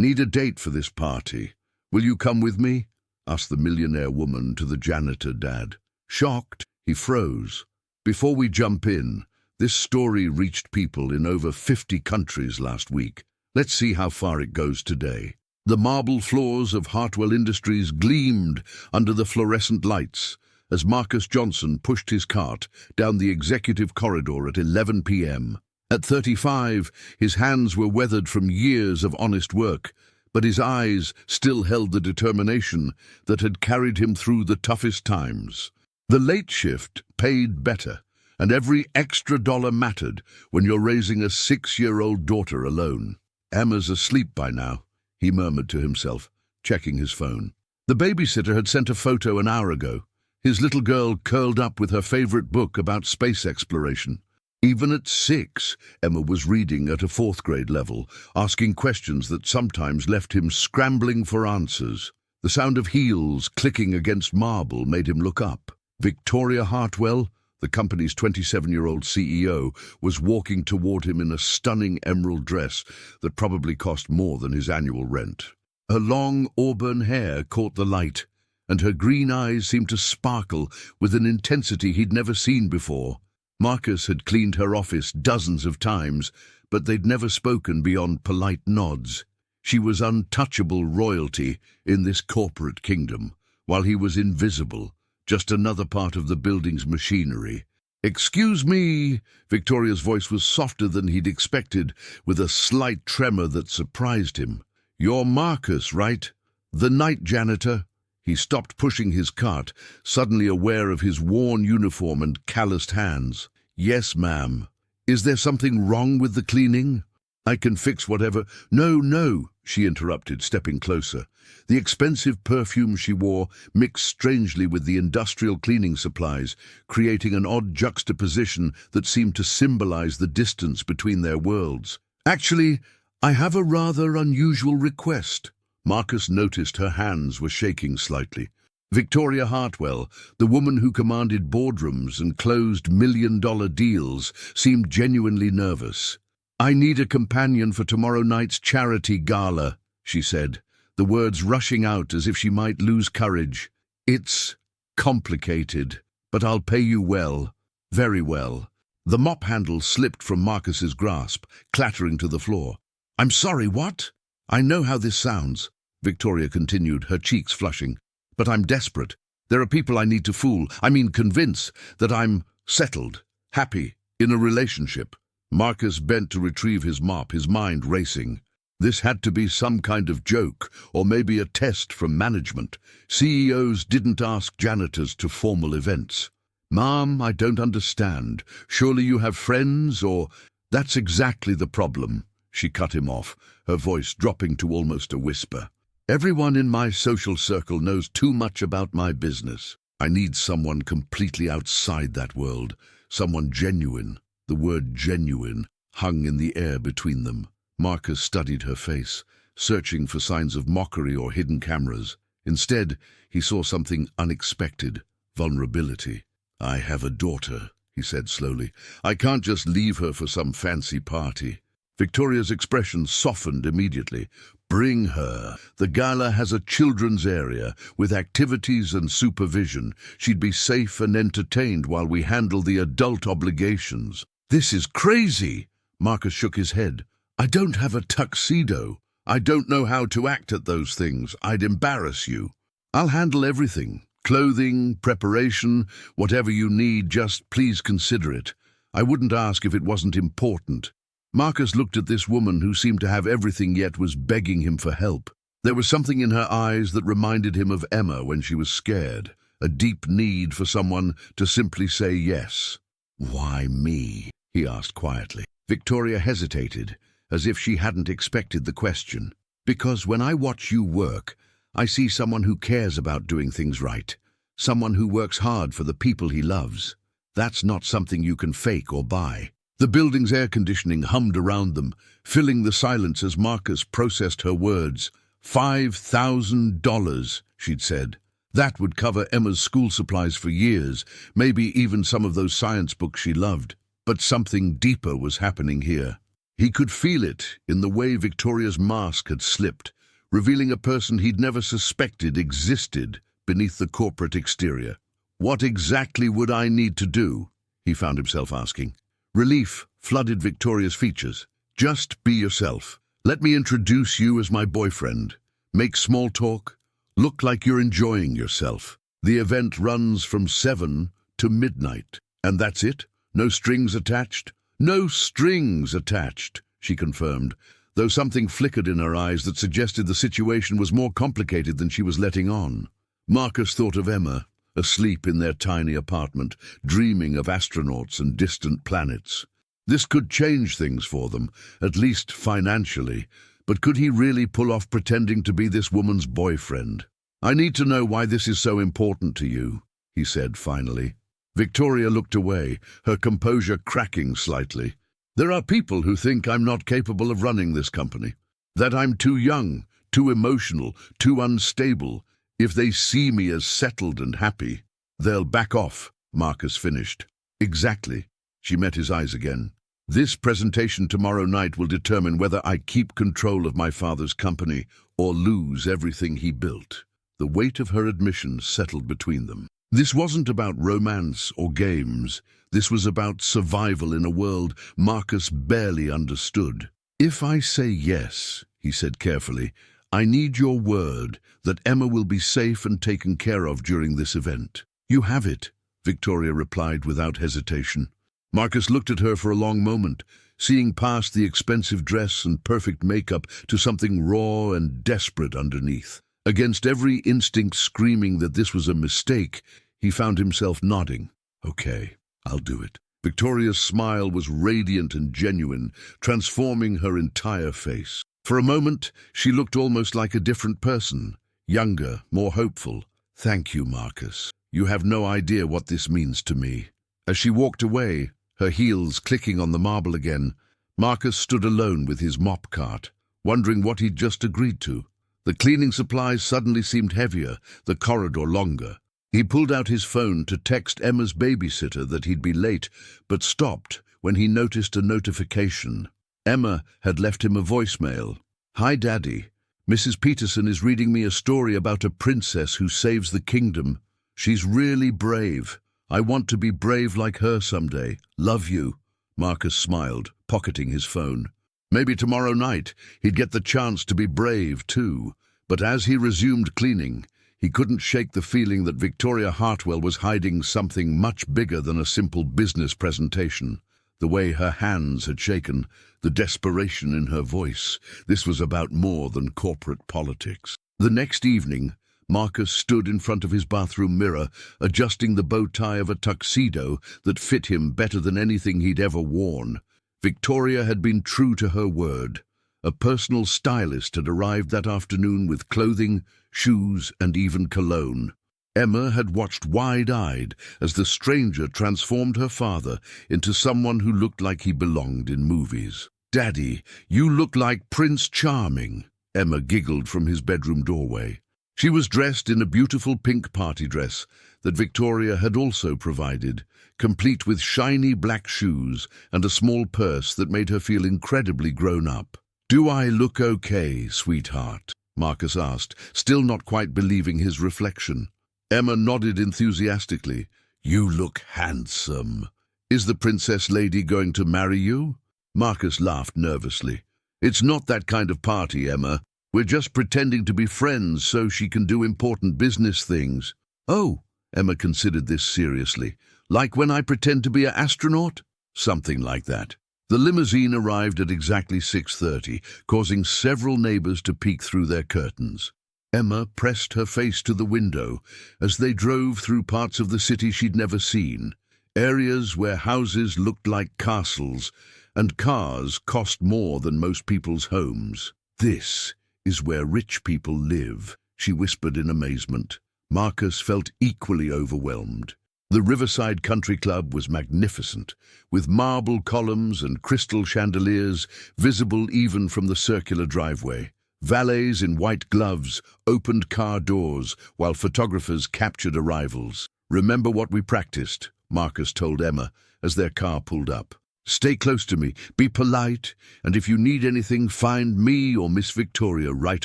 "Need a date for this party. Will you come with me?" asked the millionaire woman to the janitor dad. Shocked, he froze. "Before we jump in, this story reached people in over 50 countries last week. Let's see how far it goes today." The marble floors of Hartwell Industries gleamed under the fluorescent lights as Marcus Johnson pushed his cart down the executive corridor at 11 p.m. At 35, his hands were weathered from years of honest work, but his eyes still held the determination that had carried him through the toughest times. The late shift paid better, and every extra dollar mattered when you're raising a 6-year-old daughter alone. "Emma's asleep by now," he murmured to himself, checking his phone. The babysitter had sent a photo an hour ago, his little girl curled up with her favorite book about space exploration. Even at 6, Emma was reading at a 4th-grade level, asking questions that sometimes left him scrambling for answers. The sound of heels clicking against marble made him look up. Victoria Hartwell, the company's 27-year-old CEO, was walking toward him in a stunning emerald dress that probably cost more than his annual rent. Her long auburn hair caught the light, and her green eyes seemed to sparkle with an intensity he'd never seen before. Marcus had cleaned her office dozens of times, but they'd never spoken beyond polite nods. She was untouchable royalty in this corporate kingdom, while he was invisible, just another part of the building's machinery. "Excuse me," Victoria's voice was softer than he'd expected, with a slight tremor that surprised him. "You're Marcus, right? The night janitor?" He stopped pushing his cart, suddenly aware of his worn uniform and calloused hands. "Yes, ma'am. Is there something wrong with the cleaning? I can fix whatever—" No, she interrupted, stepping closer. The expensive perfume she wore mixed strangely with the industrial cleaning supplies, creating an odd juxtaposition that seemed to symbolize the distance between their worlds. "Actually, I have a rather unusual request." Marcus noticed her hands were shaking slightly. Victoria Hartwell, the woman who commanded boardrooms and closed million-dollar deals, seemed genuinely nervous. "I need a companion for tomorrow night's charity gala," she said, the words rushing out as if she might lose courage. "It's complicated, but I'll pay you well, very well." The mop handle slipped from Marcus's grasp, clattering to the floor. "I'm sorry, what?" "I know how this sounds," Victoria continued, her cheeks flushing. "But I'm desperate. There are people I need to convince that I'm settled, happy, in a relationship." Marcus bent to retrieve his mop, his mind racing. This had to be some kind of joke, or maybe a test from management. CEOs didn't ask janitors to formal events. "Mom, I don't understand. Surely you have friends, or—" "That's exactly the problem," she cut him off, her voice dropping to almost a whisper. "Everyone in my social circle knows too much about my business. I need someone completely outside that world, someone genuine." The word genuine hung in the air between them. Marcus studied her face, searching for signs of mockery or hidden cameras. Instead, he saw something unexpected: vulnerability. "I have a daughter," he said slowly. "I can't just leave her for some fancy party." Victoria's expression softened immediately. "Bring her. The gala has a children's area with activities and supervision. She'd be safe and entertained while we handle the adult obligations." "This is crazy!" Marcus shook his head. "I don't have a tuxedo. I don't know how to act at those things. I'd embarrass you." "I'll handle everything. Clothing, preparation, whatever you need, just please consider it. I wouldn't ask if it wasn't important." Marcus looked at this woman who seemed to have everything yet was begging him for help. There was something in her eyes that reminded him of Emma when she was scared, a deep need for someone to simply say yes. "Why me?" he asked quietly. Victoria hesitated, as if she hadn't expected the question. "Because when I watch you work, I see someone who cares about doing things right, someone who works hard for the people he loves. That's not something you can fake or buy." The building's air conditioning hummed around them, filling the silence as Marcus processed her words. $5,000, she'd said. That would cover Emma's school supplies for years, maybe even some of those science books she loved. But something deeper was happening here. He could feel it in the way Victoria's mask had slipped, revealing a person he'd never suspected existed beneath the corporate exterior. What exactly would I need to do? He found himself asking. Relief flooded Victoria's features. Just be yourself. Let me introduce you as my boyfriend. Make small talk. Look like you're enjoying yourself. The event runs from 7 to midnight. And that's it? No strings attached? No strings attached, she confirmed, though something flickered in her eyes that suggested the situation was more complicated than she was letting on. Marcus thought of Emma, asleep in their tiny apartment, dreaming of astronauts and distant planets. This could change things for them, at least financially, but could he really pull off pretending to be this woman's boyfriend? I need to know why this is so important to you, he said finally. Victoria looked away, her composure cracking slightly. There are people who think I'm not capable of running this company, that I'm too young, too emotional, too unstable. If they see me as settled and happy, they'll back off, Marcus finished. Exactly. She met his eyes again. This presentation tomorrow night will determine whether I keep control of my father's company or lose everything he built. The weight of her admission settled between them. This wasn't about romance or games. This was about survival in a world Marcus barely understood. If I say yes, he said carefully, I need your word that Emma will be safe and taken care of during this event. You have it, Victoria replied without hesitation. Marcus looked at her for a long moment, seeing past the expensive dress and perfect makeup to something raw and desperate underneath. Against every instinct screaming that this was a mistake, he found himself nodding. Okay, I'll do it. Victoria's smile was radiant and genuine, transforming her entire face. For a moment, she looked almost like a different person, younger, more hopeful. Thank you, Marcus. You have no idea what this means to me. As she walked away, her heels clicking on the marble again, Marcus stood alone with his mop cart, wondering what he'd just agreed to. The cleaning supplies suddenly seemed heavier, the corridor longer. He pulled out his phone to text Emma's babysitter that he'd be late, but stopped when he noticed a notification. Emma had left him a voicemail. Hi, Daddy. Mrs. Peterson is reading me a story about a princess who saves the kingdom. She's really brave. I want to be brave like her someday. Love you. Marcus smiled, pocketing his phone. Maybe tomorrow night he'd get the chance to be brave too. But as he resumed cleaning, he couldn't shake the feeling that Victoria Hartwell was hiding something much bigger than a simple business presentation. The way her hands had shaken, the desperation in her voice, this was about more than corporate politics. The next evening, Marcus stood in front of his bathroom mirror, adjusting the bow tie of a tuxedo that fit him better than anything he'd ever worn. Victoria had been true to her word. A personal stylist had arrived that afternoon with clothing, shoes, and even cologne. Emma had watched wide-eyed as the stranger transformed her father into someone who looked like he belonged in movies. Daddy, you look like Prince Charming, Emma giggled from his bedroom doorway. She was dressed in a beautiful pink party dress that Victoria had also provided, complete with shiny black shoes and a small purse that made her feel incredibly grown up. Do I look okay, sweetheart? Marcus asked, still not quite believing his reflection. Emma nodded enthusiastically. You look handsome. Is the princess lady going to marry you? Marcus laughed nervously. It's not that kind of party, Emma. We're just pretending to be friends so she can do important business things. Oh, Emma considered this seriously. Like when I pretend to be an astronaut? Something like that. The limousine arrived at exactly 6:30, causing several neighbors to peek through their curtains. Emma pressed her face to the window as they drove through parts of the city she'd never seen, areas where houses looked like castles and cars cost more than most people's homes. This is where rich people live, she whispered in amazement. Marcus felt equally overwhelmed. The Riverside Country Club was magnificent, with marble columns and crystal chandeliers visible even from the circular driveway. Valets in white gloves opened car doors while photographers captured arrivals. Remember what we practiced, Marcus told Emma as their car pulled up. Stay close to me, be polite, and if you need anything, find me or Miss Victoria right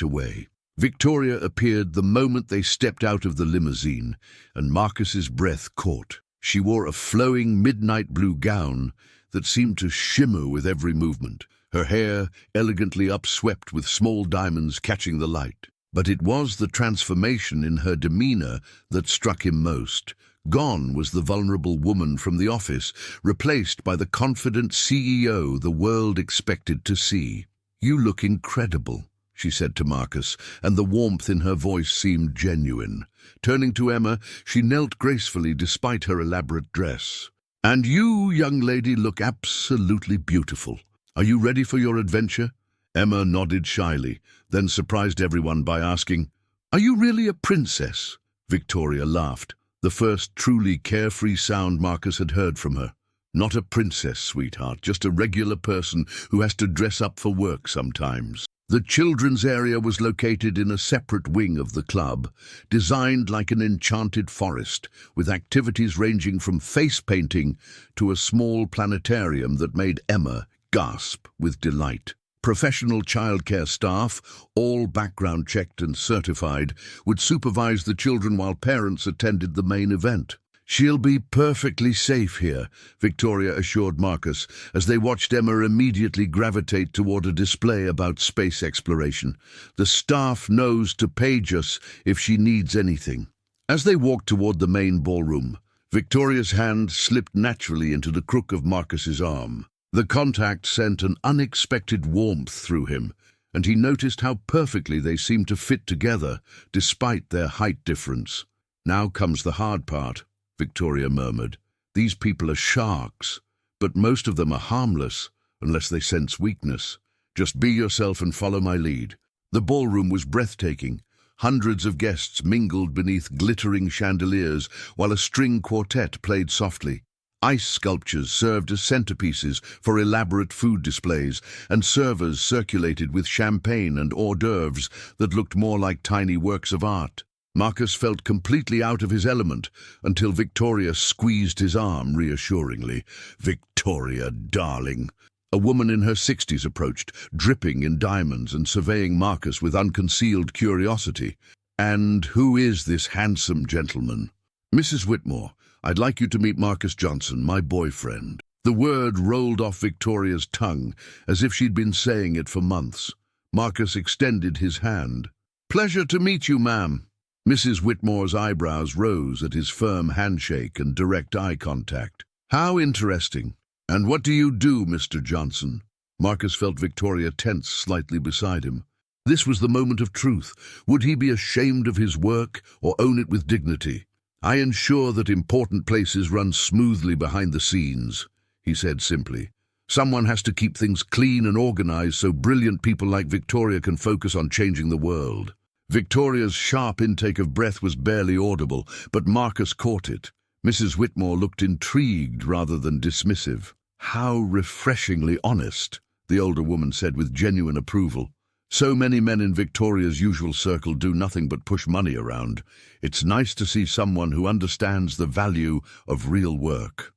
away." Victoria appeared the moment they stepped out of the limousine, and Marcus's breath caught. She wore a flowing midnight blue gown that seemed to shimmer with every movement, her hair elegantly upswept with small diamonds catching the light. But it was the transformation in her demeanor that struck him most. Gone was the vulnerable woman from the office, replaced by the confident CEO the world expected to see. "You look incredible," she said to Marcus, and the warmth in her voice seemed genuine. Turning to Emma, she knelt gracefully despite her elaborate dress. "And you, young lady, look absolutely beautiful. Are you ready for your adventure?" Emma nodded shyly, then surprised everyone by asking, "Are you really a princess?" Victoria laughed, the first truly carefree sound Marcus had heard from her. "Not a princess, sweetheart, just a regular person who has to dress up for work sometimes." The children's area was located in a separate wing of the club, designed like an enchanted forest, with activities ranging from face painting to a small planetarium that made Emma gasp with delight. Professional childcare staff, all background checked and certified, would supervise the children while parents attended the main event. "She'll be perfectly safe here," Victoria assured Marcus, as they watched Emma immediately gravitate toward a display about space exploration. "The staff knows to page us if she needs anything." As they walked toward the main ballroom, Victoria's hand slipped naturally into the crook of Marcus's arm. The contact sent an unexpected warmth through him, and he noticed how perfectly they seemed to fit together, despite their height difference. "Now comes the hard part," Victoria murmured. "These people are sharks, but most of them are harmless, unless they sense weakness. Just be yourself and follow my lead." The ballroom was breathtaking. Hundreds of guests mingled beneath glittering chandeliers, while a string quartet played softly. Ice sculptures served as centerpieces for elaborate food displays, and servers circulated with champagne and hors d'oeuvres that looked more like tiny works of art. Marcus felt completely out of his element until Victoria squeezed his arm reassuringly. "Victoria, darling." A woman in her 60s approached, dripping in diamonds and surveying Marcus with unconcealed curiosity. "And who is this handsome gentleman?" "Mrs. Whitmore, I'd like you to meet Marcus Johnson, my boyfriend." The word rolled off Victoria's tongue as if she'd been saying it for months. Marcus extended his hand. "Pleasure to meet you, ma'am." Mrs. Whitmore's eyebrows rose at his firm handshake and direct eye contact. "How interesting. And what do you do, Mr. Johnson?" Marcus felt Victoria tense slightly beside him. This was the moment of truth. Would he be ashamed of his work or own it with dignity? "I ensure that important places run smoothly behind the scenes," he said simply. "Someone has to keep things clean and organized so brilliant people like Victoria can focus on changing the world." Victoria's sharp intake of breath was barely audible, but Marcus caught it. Mrs. Whitmore looked intrigued rather than dismissive. "How refreshingly honest," the older woman said with genuine approval. "So many men in Victoria's usual circle do nothing but push money around. It's nice to see someone who understands the value of real work."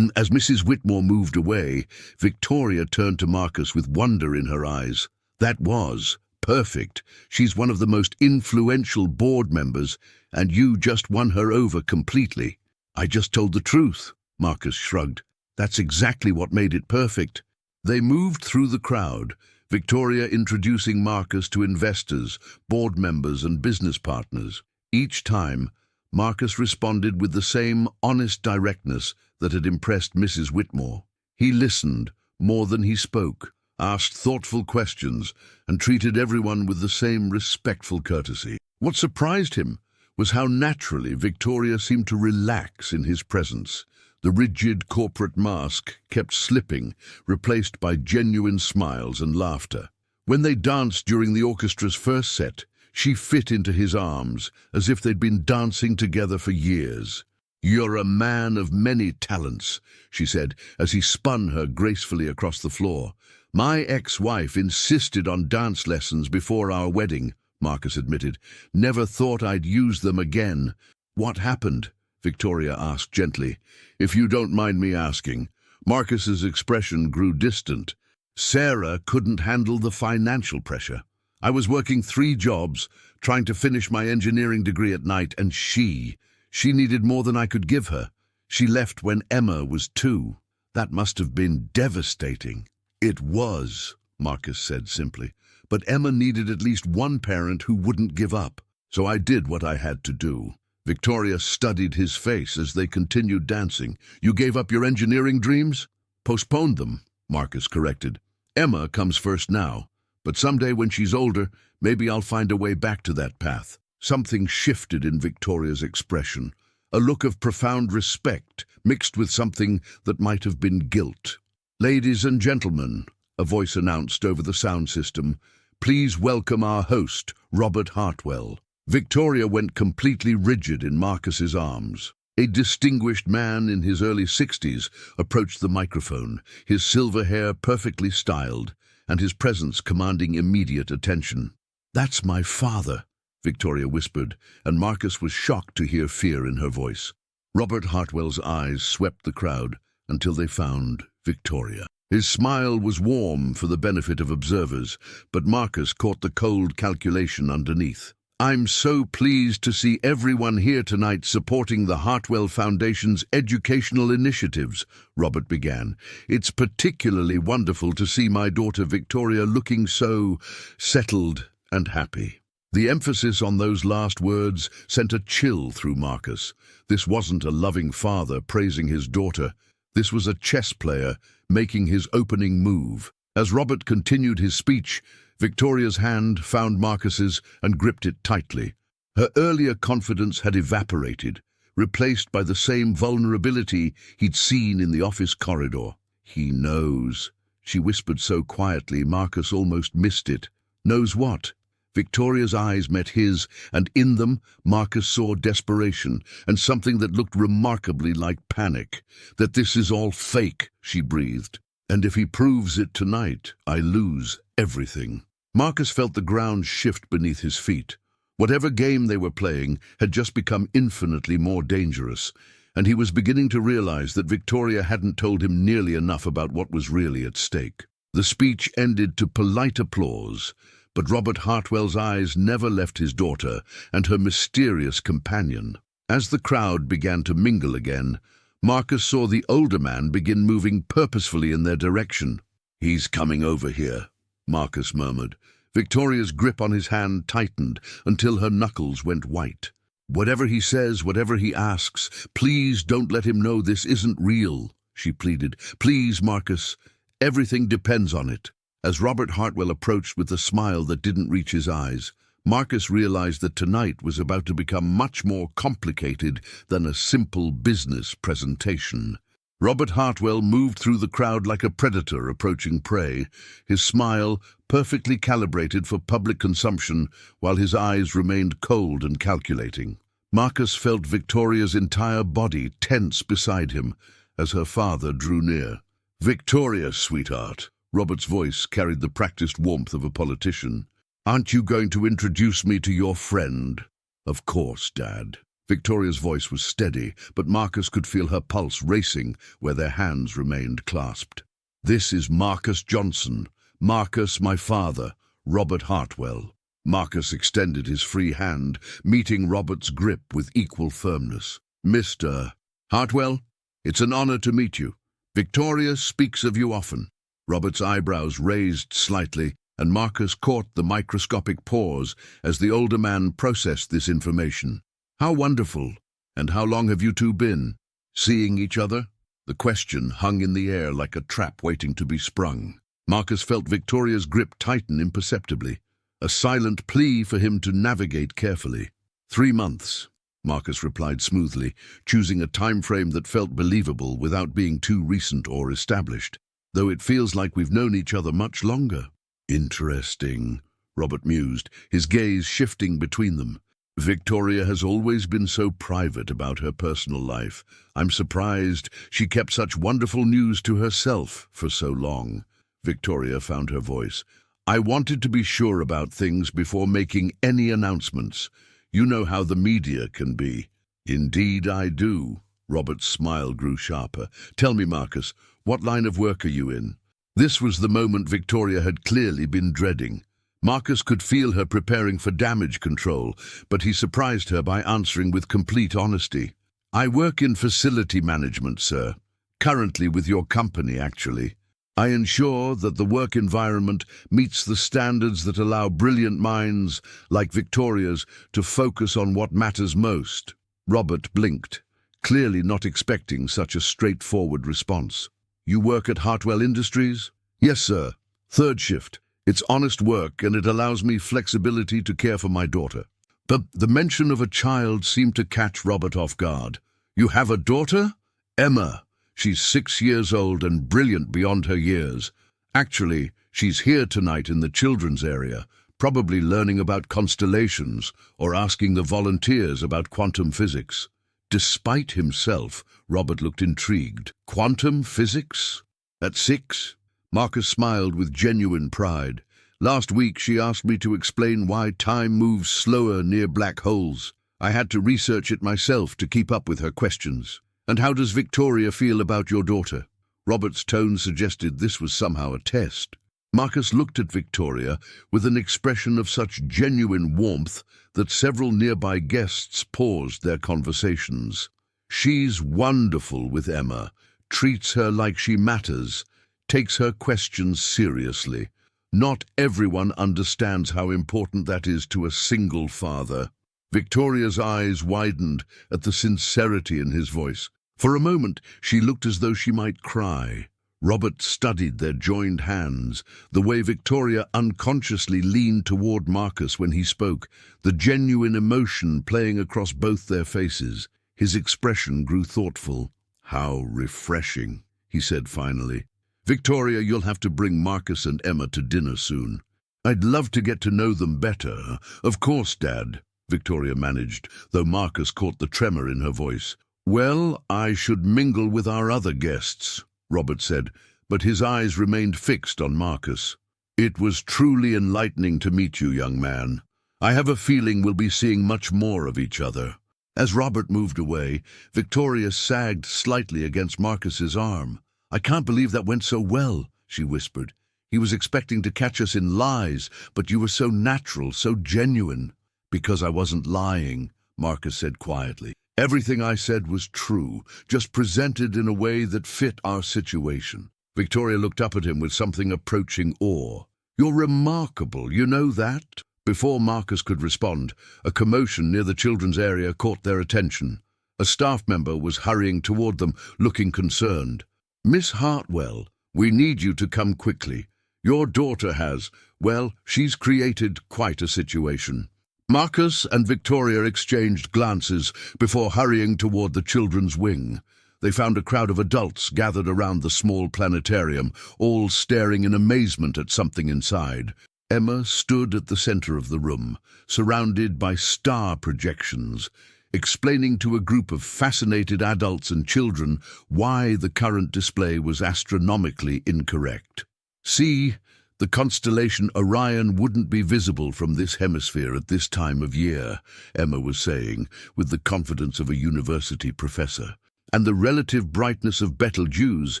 As Mrs. Whitmore moved away, Victoria turned to Marcus with wonder in her eyes. "That was perfect. She's one of the most influential board members, and you just won her over completely." "I just told the truth," Marcus shrugged. "That's exactly what made it perfect." They moved through the crowd, Victoria introducing Marcus to investors, board members, and business partners. Each time, Marcus responded with the same honest directness that had impressed Mrs. Whitmore. He listened more than he spoke, asked thoughtful questions, and treated everyone with the same respectful courtesy. What surprised him was how naturally Victoria seemed to relax in his presence. The rigid corporate mask kept slipping, replaced by genuine smiles and laughter. When they danced during the orchestra's first set, she fit into his arms as if they'd been dancing together for years. "You're a man of many talents," she said as he spun her gracefully across the floor. "My ex-wife insisted on dance lessons before our wedding," Marcus admitted. "Never thought I'd use them again." "What happened?" Victoria asked gently. "If you don't mind me asking." Marcus's expression grew distant. Sarah couldn't handle the financial pressure. I was working 3 jobs, trying to finish my engineering degree at night, and she needed more than I could give her. She left when Emma was 2. That must have been devastating. It was, Marcus said simply, but Emma needed at least one parent who wouldn't give up. So I did what I had to do. Victoria studied his face as they continued dancing. You gave up your engineering dreams? Postponed them, Marcus corrected. Emma comes first now, but someday when she's older, maybe I'll find a way back to that path. Something shifted in Victoria's expression, a look of profound respect mixed with something that might have been guilt. Ladies and gentlemen, a voice announced over the sound system, please welcome our host, Robert Hartwell. Victoria went completely rigid in Marcus's arms. A distinguished man in his early 60s approached the microphone, his silver hair perfectly styled, and his presence commanding immediate attention. That's my father, Victoria whispered, and Marcus was shocked to hear fear in her voice. Robert Hartwell's eyes swept the crowd until they found Victoria. His smile was warm for the benefit of observers, but Marcus caught the cold calculation underneath. I'm so pleased to see everyone here tonight supporting the Hartwell Foundation's educational initiatives, Robert began. It's particularly wonderful to see my daughter Victoria looking so settled and happy. The emphasis on those last words sent a chill through Marcus. This wasn't a loving father praising his daughter. This was a chess player making his opening move. As Robert continued his speech, Victoria's hand found Marcus's and gripped it tightly. Her earlier confidence had evaporated, replaced by the same vulnerability he'd seen in the office corridor. He knows, she whispered so quietly Marcus almost missed it. Knows what? Victoria's eyes met his, and in them Marcus saw desperation and something that looked remarkably like panic. That this is all fake, she breathed. And if he proves it tonight, I lose everything. Marcus felt the ground shift beneath his feet. Whatever game they were playing had just become infinitely more dangerous, and he was beginning to realize that Victoria hadn't told him nearly enough about what was really at stake. The speech ended to polite applause, but Robert Hartwell's eyes never left his daughter and her mysterious companion. As the crowd began to mingle again, Marcus saw the older man begin moving purposefully in their direction. He's coming over here, Marcus murmured. Victoria's grip on his hand tightened until her knuckles went white. Whatever he says, whatever he asks, please don't let him know this isn't real, she pleaded. Please, Marcus, everything depends on it. As Robert Hartwell approached with a smile that didn't reach his eyes, Marcus realized that tonight was about to become much more complicated than a simple business presentation. Robert Hartwell moved through the crowd like a predator approaching prey, his smile perfectly calibrated for public consumption while his eyes remained cold and calculating. Marcus felt Victoria's entire body tense beside him as her father drew near. Victoria, sweetheart, Robert's voice carried the practiced warmth of a politician. Aren't you going to introduce me to your friend? Of course, Dad. Victoria's voice was steady, but Marcus could feel her pulse racing where their hands remained clasped. This is Marcus Johnson. Marcus, my father, Robert Hartwell. Marcus extended his free hand, meeting Robert's grip with equal firmness. Mr. Hartwell, it's an honor to meet you. Victoria speaks of you often. Robert's eyebrows raised slightly, and Marcus caught the microscopic pause as the older man processed this information. How wonderful, and how long have you two been? Seeing each other? The question hung in the air like a trap waiting to be sprung. Marcus felt Victoria's grip tighten imperceptibly, a silent plea for him to navigate carefully. 3 months, Marcus replied smoothly, choosing a time frame that felt believable without being too recent or established, though it feels like we've known each other much longer. Interesting, Robert mused, his gaze shifting between them. Victoria has always been so private about her personal life. I'm surprised she kept such wonderful news to herself for so long. Victoria found her voice. I wanted to be sure about things before making any announcements. You know how the media can be. Indeed I do. Robert's smile grew sharper. Tell me, Marcus, What line of work are you in? This was the moment Victoria had clearly been dreading. Marcus could feel her preparing for damage control, but he surprised her by answering with complete honesty. I work in facility management, sir. Currently with your company, actually. I ensure that the work environment meets the standards that allow brilliant minds like Victoria's to focus on what matters most. Robert blinked, clearly not expecting such a straightforward response. You work at Hartwell Industries? Yes, sir. Third shift. It's honest work and it allows me flexibility to care for my daughter. The mention of a child seemed to catch Robert off guard. You have a daughter? Emma. She's 6 years old and brilliant beyond her years. Actually, she's here tonight in the children's area, probably learning about constellations or asking the volunteers about quantum physics. Despite himself, Robert looked intrigued. Quantum physics? At 6? Marcus smiled with genuine pride. Last week she asked me to explain why time moves slower near black holes. I had to research it myself to keep up with her questions. And how does Victoria feel about your daughter? Robert's tone suggested this was somehow a test. Marcus looked at Victoria with an expression of such genuine warmth that several nearby guests paused their conversations. She's wonderful with Emma, treats her like she matters, takes her questions seriously. Not everyone understands how important that is to a single father. Victoria's eyes widened at the sincerity in his voice. For a moment, she looked as though she might cry. Robert studied their joined hands, the way Victoria unconsciously leaned toward Marcus when he spoke, the genuine emotion playing across both their faces. His expression grew thoughtful. How refreshing, he said finally. Victoria, you'll have to bring Marcus and Emma to dinner soon. I'd love to get to know them better. Of course, Dad, Victoria managed, though Marcus caught the tremor in her voice. Well, I should mingle with our other guests, Robert said, but his eyes remained fixed on Marcus. It was truly enlightening to meet you, young man. I have a feeling we'll be seeing much more of each other. As Robert moved away, Victoria sagged slightly against Marcus's arm. I can't believe that went so well, she whispered. He was expecting to catch us in lies, but you were so natural, so genuine. Because I wasn't lying, Marcus said quietly. Everything I said was true, just presented in a way that fit our situation. Victoria looked up at him with something approaching awe. You're remarkable, you know that? Before Marcus could respond, a commotion near the children's area caught their attention. A staff member was hurrying toward them, looking concerned. Miss Hartwell, we need you to come quickly. Your daughter has, well, she's created quite a situation. Marcus and Victoria exchanged glances before hurrying toward the children's wing. They found a crowd of adults gathered around the small planetarium, all staring in amazement at something inside. Emma stood at the center of the room, surrounded by star projections, explaining to a group of fascinated adults and children why the current display was astronomically incorrect. See, the constellation Orion wouldn't be visible from this hemisphere at this time of year, Emma was saying, with the confidence of a university professor. And the relative brightness of Betelgeuse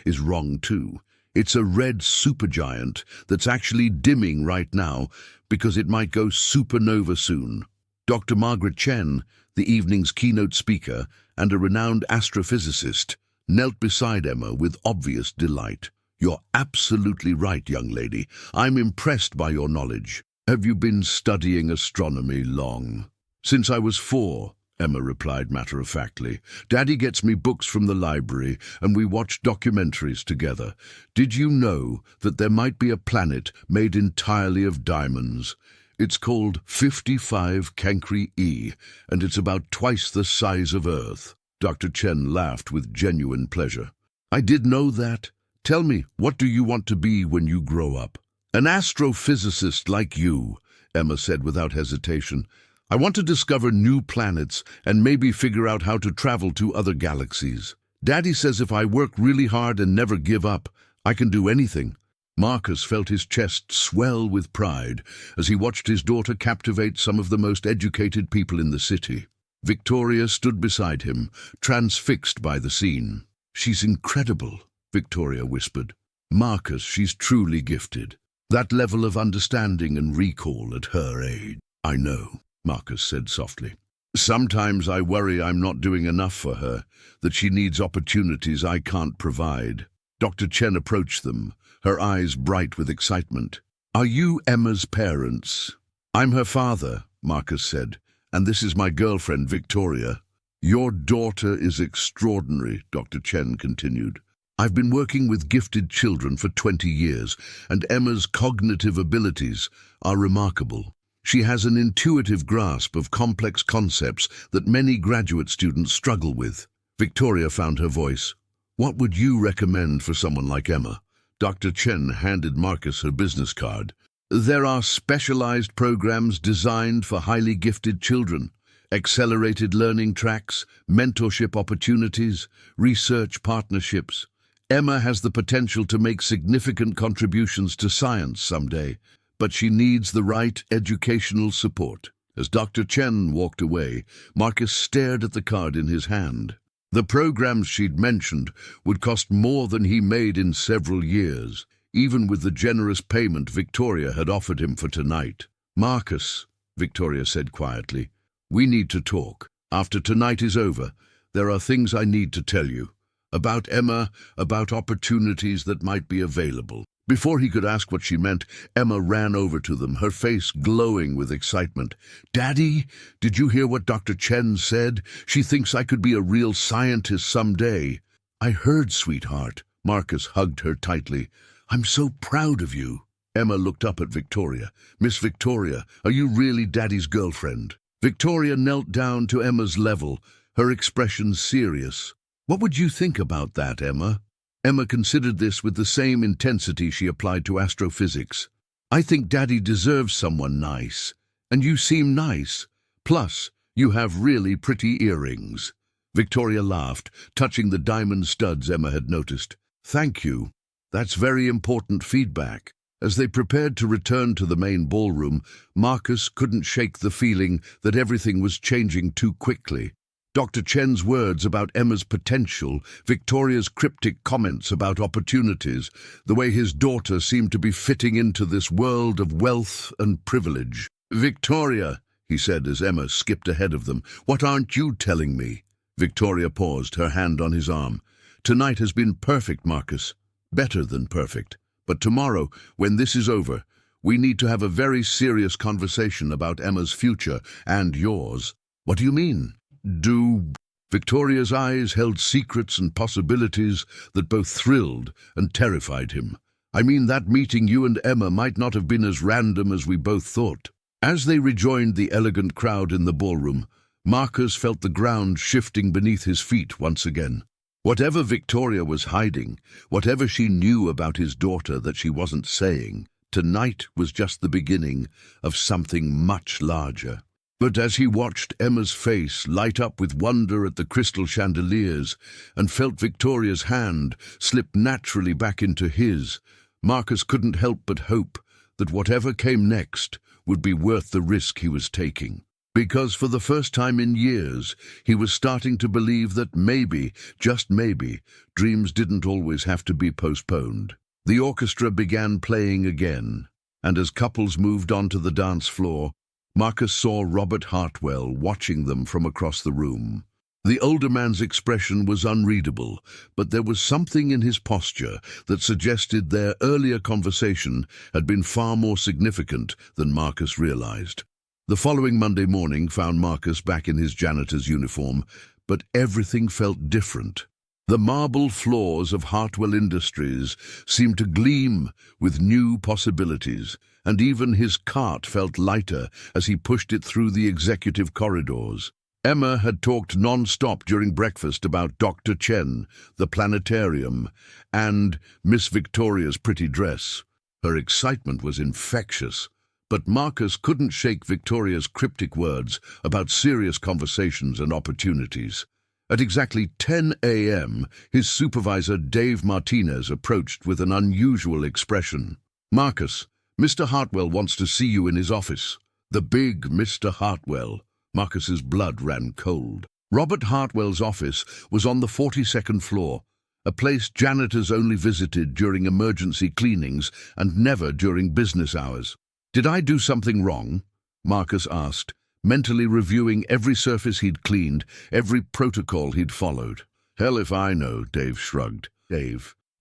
is wrong too. It's a red supergiant that's actually dimming right now because it might go supernova soon. Dr. Margaret Chen, the evening's keynote speaker and a renowned astrophysicist, knelt beside Emma with obvious delight. You're absolutely right, young lady. I'm impressed by your knowledge. Have you been studying astronomy long? Since I was 4, Emma replied matter-of-factly. Daddy gets me books from the library and we watch documentaries together. Did you know that there might be a planet made entirely of diamonds? It's called 55 Cancri E, and it's about twice the size of Earth. Dr. Chen laughed with genuine pleasure. I did know that. Tell me, what do you want to be when you grow up? An astrophysicist like you, Emma said without hesitation. I want to discover new planets and maybe figure out how to travel to other galaxies. Daddy says if I work really hard and never give up, I can do anything. Marcus felt his chest swell with pride as he watched his daughter captivate some of the most educated people in the city. Victoria stood beside him, transfixed by the scene. She's incredible. Victoria whispered. Marcus, she's truly gifted. That level of understanding and recall at her age. I know, Marcus said softly. Sometimes I worry I'm not doing enough for her, that she needs opportunities I can't provide. Dr. Chen approached them, her eyes bright with excitement. Are you Emma's parents? I'm her father, Marcus said, and this is my girlfriend, Victoria. Your daughter is extraordinary, Dr. Chen continued. I've been working with gifted children for 20 years, and Emma's cognitive abilities are remarkable. She has an intuitive grasp of complex concepts that many graduate students struggle with. Victoria found her voice. What would you recommend for someone like Emma? Dr. Chen handed Marcus her business card. There are specialized programs designed for highly gifted children. Accelerated learning tracks, mentorship opportunities, research partnerships. Emma has the potential to make significant contributions to science someday, but she needs the right educational support. As Dr. Chen walked away, Marcus stared at the card in his hand. The programs she'd mentioned would cost more than he made in several years, even with the generous payment Victoria had offered him for tonight. Marcus, Victoria said quietly, we need to talk. After tonight is over, there are things I need to tell you. About Emma, about opportunities that might be available. Before he could ask what she meant, Emma ran over to them, her face glowing with excitement. Daddy, did you hear what Dr. Chen said? She thinks I could be a real scientist someday. I heard, sweetheart. Marcus hugged her tightly. I'm so proud of you. Emma looked up at Victoria. Miss Victoria, are you really Daddy's girlfriend? Victoria knelt down to Emma's level, her expression serious. What would you think about that, Emma? Emma considered this with the same intensity she applied to astrophysics. I think Daddy deserves someone nice, and you seem nice. Plus, you have really pretty earrings. Victoria laughed, touching the diamond studs Emma had noticed. Thank you. That's very important feedback. As they prepared to return to the main ballroom, Marcus couldn't shake the feeling that everything was changing too quickly. Dr. Chen's words about Emma's potential, Victoria's cryptic comments about opportunities, the way his daughter seemed to be fitting into this world of wealth and privilege. Victoria, he said as Emma skipped ahead of them, what aren't you telling me? Victoria paused, her hand on his arm. Tonight has been perfect, Marcus. Better than perfect. But tomorrow, when this is over, we need to have a very serious conversation about Emma's future and yours. What do you mean? Victoria's eyes held secrets and possibilities that both thrilled and terrified him. I mean, that meeting you and Emma might not have been as random as we both thought. As they rejoined the elegant crowd in the ballroom, Marcus felt the ground shifting beneath his feet once again. Whatever Victoria was hiding, whatever she knew about his daughter that she wasn't saying, tonight was just the beginning of something much larger. But as he watched Emma's face light up with wonder at the crystal chandeliers and felt Victoria's hand slip naturally back into his, Marcus couldn't help but hope that whatever came next would be worth the risk he was taking. Because for the first time in years, he was starting to believe that maybe, just maybe, dreams didn't always have to be postponed. The orchestra began playing again, and as couples moved onto the dance floor, Marcus saw Robert Hartwell watching them from across the room. The older man's expression was unreadable, but there was something in his posture that suggested their earlier conversation had been far more significant than Marcus realized. The following Monday morning found Marcus back in his janitor's uniform, but everything felt different. The marble floors of Hartwell Industries seemed to gleam with new possibilities, and even his cart felt lighter as he pushed it through the executive corridors. Emma had talked non-stop during breakfast about Dr. Chen, the planetarium, and Miss Victoria's pretty dress. Her excitement was infectious, but Marcus couldn't shake Victoria's cryptic words about serious conversations and opportunities. At exactly 10 a.m., his supervisor, Dave Martinez, approached with an unusual expression. Marcus, Mr. Hartwell wants to see you in his office. The big Mr. Hartwell. Marcus's blood ran cold. Robert Hartwell's office was on the 42nd floor, a place janitors only visited during emergency cleanings and never during business hours. "Did I do something wrong?" Marcus asked, mentally reviewing every surface he'd cleaned, every protocol he'd followed. "Hell if I know," Dave shrugged.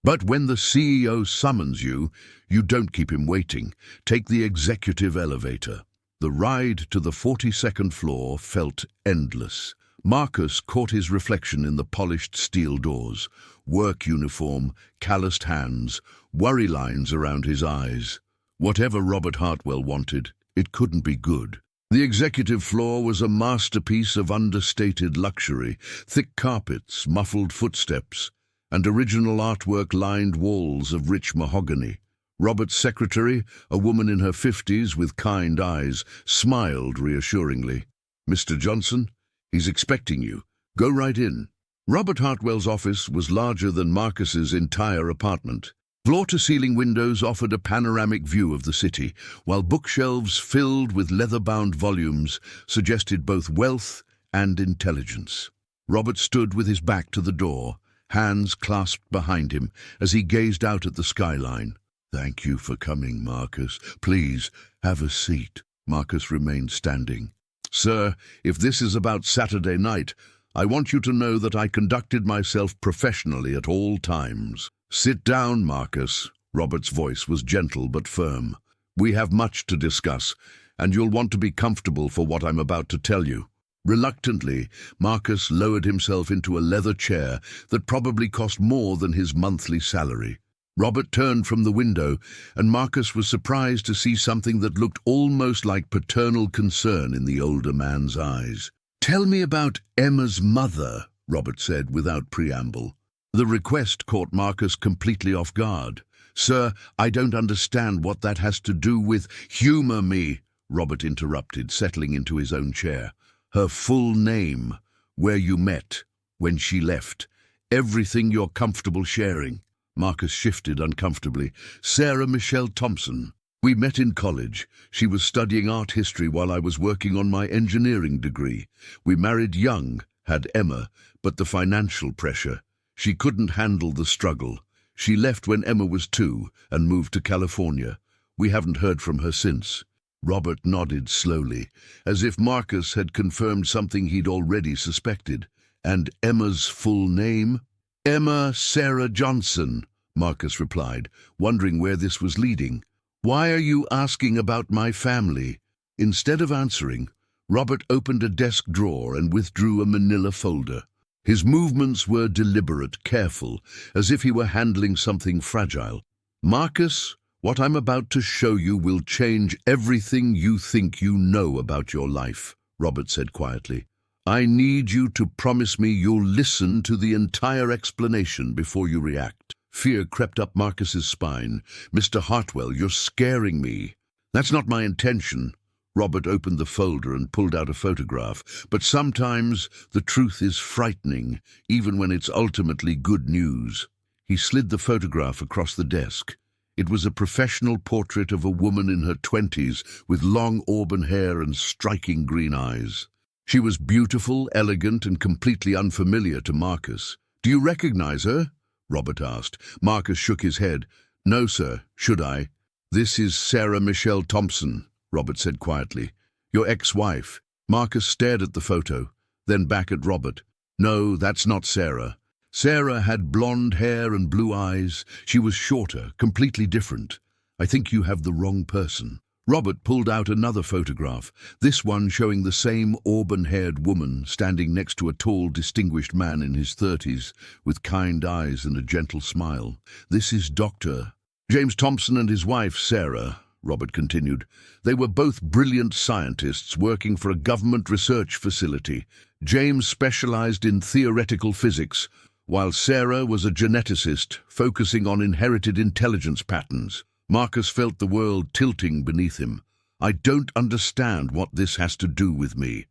But when the CEO summons you, you don't keep him waiting. Take the executive elevator." The ride to the 42nd floor felt endless. Marcus caught his reflection in the polished steel doors. Work uniform, calloused hands, worry lines around his eyes. Whatever Robert Hartwell wanted, it couldn't be good. The executive floor was a masterpiece of understated luxury. Thick carpets, muffled footsteps, and original artwork-lined walls of rich mahogany. Robert's secretary, a woman in her 50s with kind eyes, smiled reassuringly. "Mr. Johnson, he's expecting you. Go right in." Robert Hartwell's office was larger than Marcus's entire apartment. Floor-to-ceiling windows offered a panoramic view of the city, while bookshelves filled with leather-bound volumes suggested both wealth and intelligence. Robert stood with his back to the door, hands clasped behind him, as he gazed out at the skyline. "Thank you for coming, Marcus. Please, have a seat." Marcus remained standing. "Sir, if this is about Saturday night, I want you to know that I conducted myself professionally at all times." "Sit down, Marcus." Robert's voice was gentle but firm. "We have much to discuss, and you'll want to be comfortable for what I'm about to tell you." Reluctantly, Marcus lowered himself into a leather chair that probably cost more than his monthly salary. Robert turned from the window, and Marcus was surprised to see something that looked almost like paternal concern in the older man's eyes. "Tell me about Emma's mother," Robert said without preamble. The request caught Marcus completely off guard. "Sir, I don't understand what that has to do with—" "Humor me," Robert interrupted, settling into his own chair. "Her full name, where you met, when she left, everything you're comfortable sharing." Marcus shifted uncomfortably. "Sarah Michelle Thompson. We met in college. She was studying art history while I was working on my engineering degree. We married young, had Emma, but the financial pressure. She couldn't handle the struggle. She left when Emma was 2 and moved to California. We haven't heard from her since." Robert nodded slowly, as if Marcus had confirmed something he'd already suspected. "And Emma's full name?" "Emma Sarah Johnson," Marcus replied, wondering where this was leading. "Why are you asking about my family?" Instead of answering, Robert opened a desk drawer and withdrew a manila folder. His movements were deliberate, careful, as if he were handling something fragile. "Marcus, what I'm about to show you will change everything you think you know about your life," Robert said quietly. "I need you to promise me you'll listen to the entire explanation before you react." Fear crept up Marcus's spine. "Mr. Hartwell, you're scaring me." "That's not my intention." Robert opened the folder and pulled out a photograph. "But sometimes the truth is frightening, even when it's ultimately good news." He slid the photograph across the desk. It was a professional portrait of a woman in her 20s with long auburn hair and striking green eyes. She was beautiful, elegant, and completely unfamiliar to Marcus. "Do you recognize her?" Robert asked. Marcus shook his head. "No, sir. Should I?" "This is Sarah Michelle Thompson," Robert said quietly. "Your ex-wife." Marcus stared at the photo, then back at Robert. "No, that's not Sarah. Sarah had blonde hair and blue eyes. She was shorter, completely different. I think you have the wrong person." Robert pulled out another photograph, this one showing the same auburn-haired woman standing next to a tall, distinguished man in his 30s, with kind eyes and a gentle smile. "This is Dr. James Thompson and his wife, Sarah," Robert continued. "They were both brilliant scientists working for a government research facility. James specialized in theoretical physics, while Sarah was a geneticist focusing on inherited intelligence patterns." Marcus felt the world tilting beneath him. "I don't understand what this has to do with me."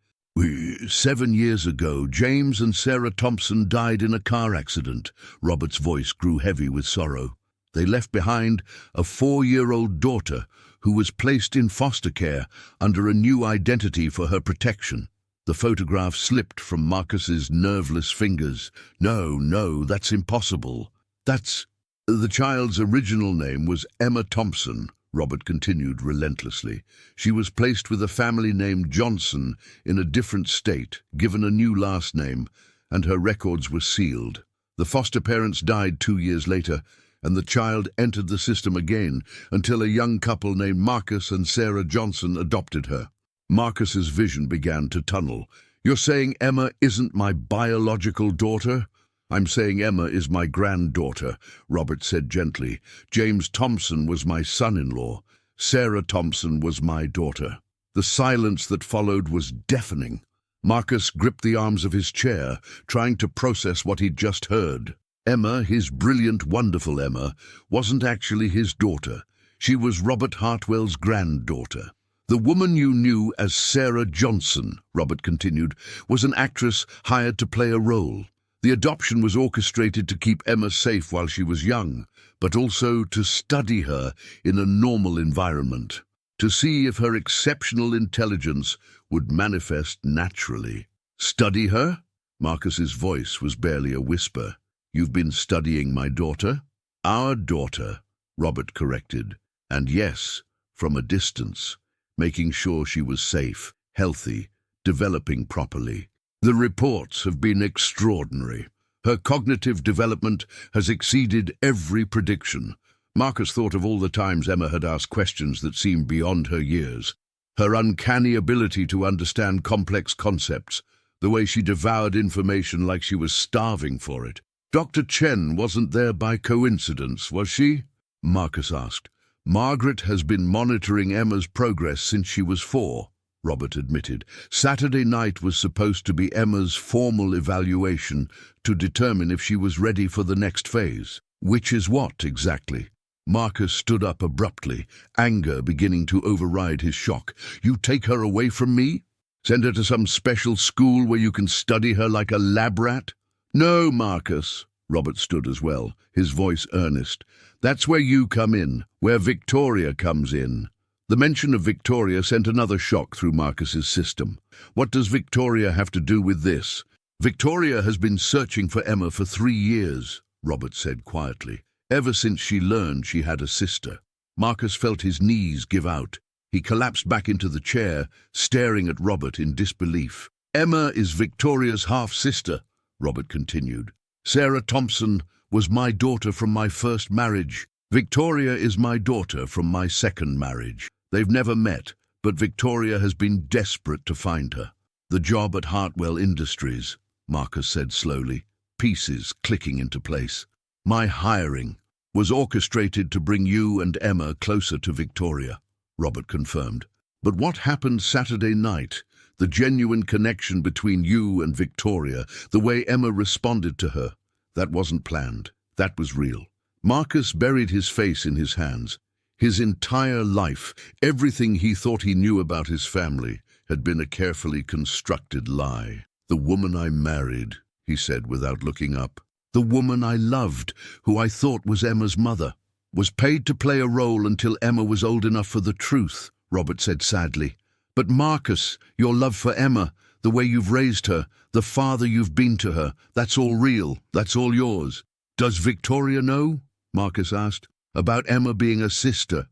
7 years ago, James and Sarah Thompson died in a car accident." Robert's voice grew heavy with sorrow. "They left behind a 4-year-old daughter who was placed in foster care under a new identity for her protection." The photograph slipped from Marcus's nerveless fingers. No, that's impossible." The child's original name was Emma Thompson, Robert continued relentlessly. She was placed with a family named Johnson in a different state, given a new last name, and her records were sealed. The foster parents died 2 years later, and the child entered the system again until a young couple named Marcus and Sarah Johnson adopted her. Marcus's vision began to tunnel. "You're saying Emma isn't my biological daughter?" "I'm saying Emma is my granddaughter," Robert said gently. "James Thompson was my son-in-law. Sarah Thompson was my daughter." The silence that followed was deafening. Marcus gripped the arms of his chair, trying to process what he'd just heard. Emma, his brilliant, wonderful Emma, wasn't actually his daughter. She was Robert Hartwell's granddaughter. "The woman you knew as Sarah Johnson," Robert continued, "was an actress hired to play a role. The adoption was orchestrated to keep Emma safe while she was young, but also to study her in a normal environment, to see if her exceptional intelligence would manifest naturally." "Study her?" Marcus's voice was barely a whisper. "You've been studying my daughter?" "Our daughter," Robert corrected. "And yes, from a distance, making sure she was safe, healthy, developing properly. The reports have been extraordinary. Her cognitive development has exceeded every prediction." Marcus thought of all the times Emma had asked questions that seemed beyond her years. Her uncanny ability to understand complex concepts, the way she devoured information like she was starving for it. "Dr. Chen wasn't there by coincidence, was she?" Marcus asked. "Margaret has been monitoring Emma's progress since she was 4. Robert admitted. "Saturday night was supposed to be Emma's formal evaluation to determine if she was ready for the next phase." "Which is what, exactly?" Marcus stood up abruptly, anger beginning to override his shock. "You take her away from me? Send her to some special school where you can study her like a lab rat?" "No, Marcus." Robert stood as well, his voice earnest. "That's where you come in, where Victoria comes in." The mention of Victoria sent another shock through Marcus's system. "What does Victoria have to do with this?" "Victoria has been searching for Emma for 3 years," Robert said quietly, "ever since she learned she had a sister." Marcus felt his knees give out. He collapsed back into the chair, staring at Robert in disbelief. "Emma is Victoria's half-sister," Robert continued. "Sarah Thompson was my daughter from my first marriage. Victoria is my daughter from my second marriage. They've never met, but Victoria has been desperate to find her." "The job at Hartwell Industries," Marcus said slowly, pieces clicking into place. "My hiring was orchestrated to bring you and Emma closer to Victoria," Robert confirmed. "But what happened Saturday night? The genuine connection between you and Victoria, the way Emma responded to her, that wasn't planned. That was real." Marcus buried his face in his hands. His entire life, everything he thought he knew about his family, had been a carefully constructed lie. "The woman I married," he said without looking up. "The woman I loved, who I thought was Emma's mother, was paid to play a role until Emma was old enough for the truth," Robert said sadly. "But Marcus, your love for Emma, the way you've raised her, the father you've been to her, that's all real, that's all yours." "Does Victoria know?" Marcus asked. "About Emma being a sister?"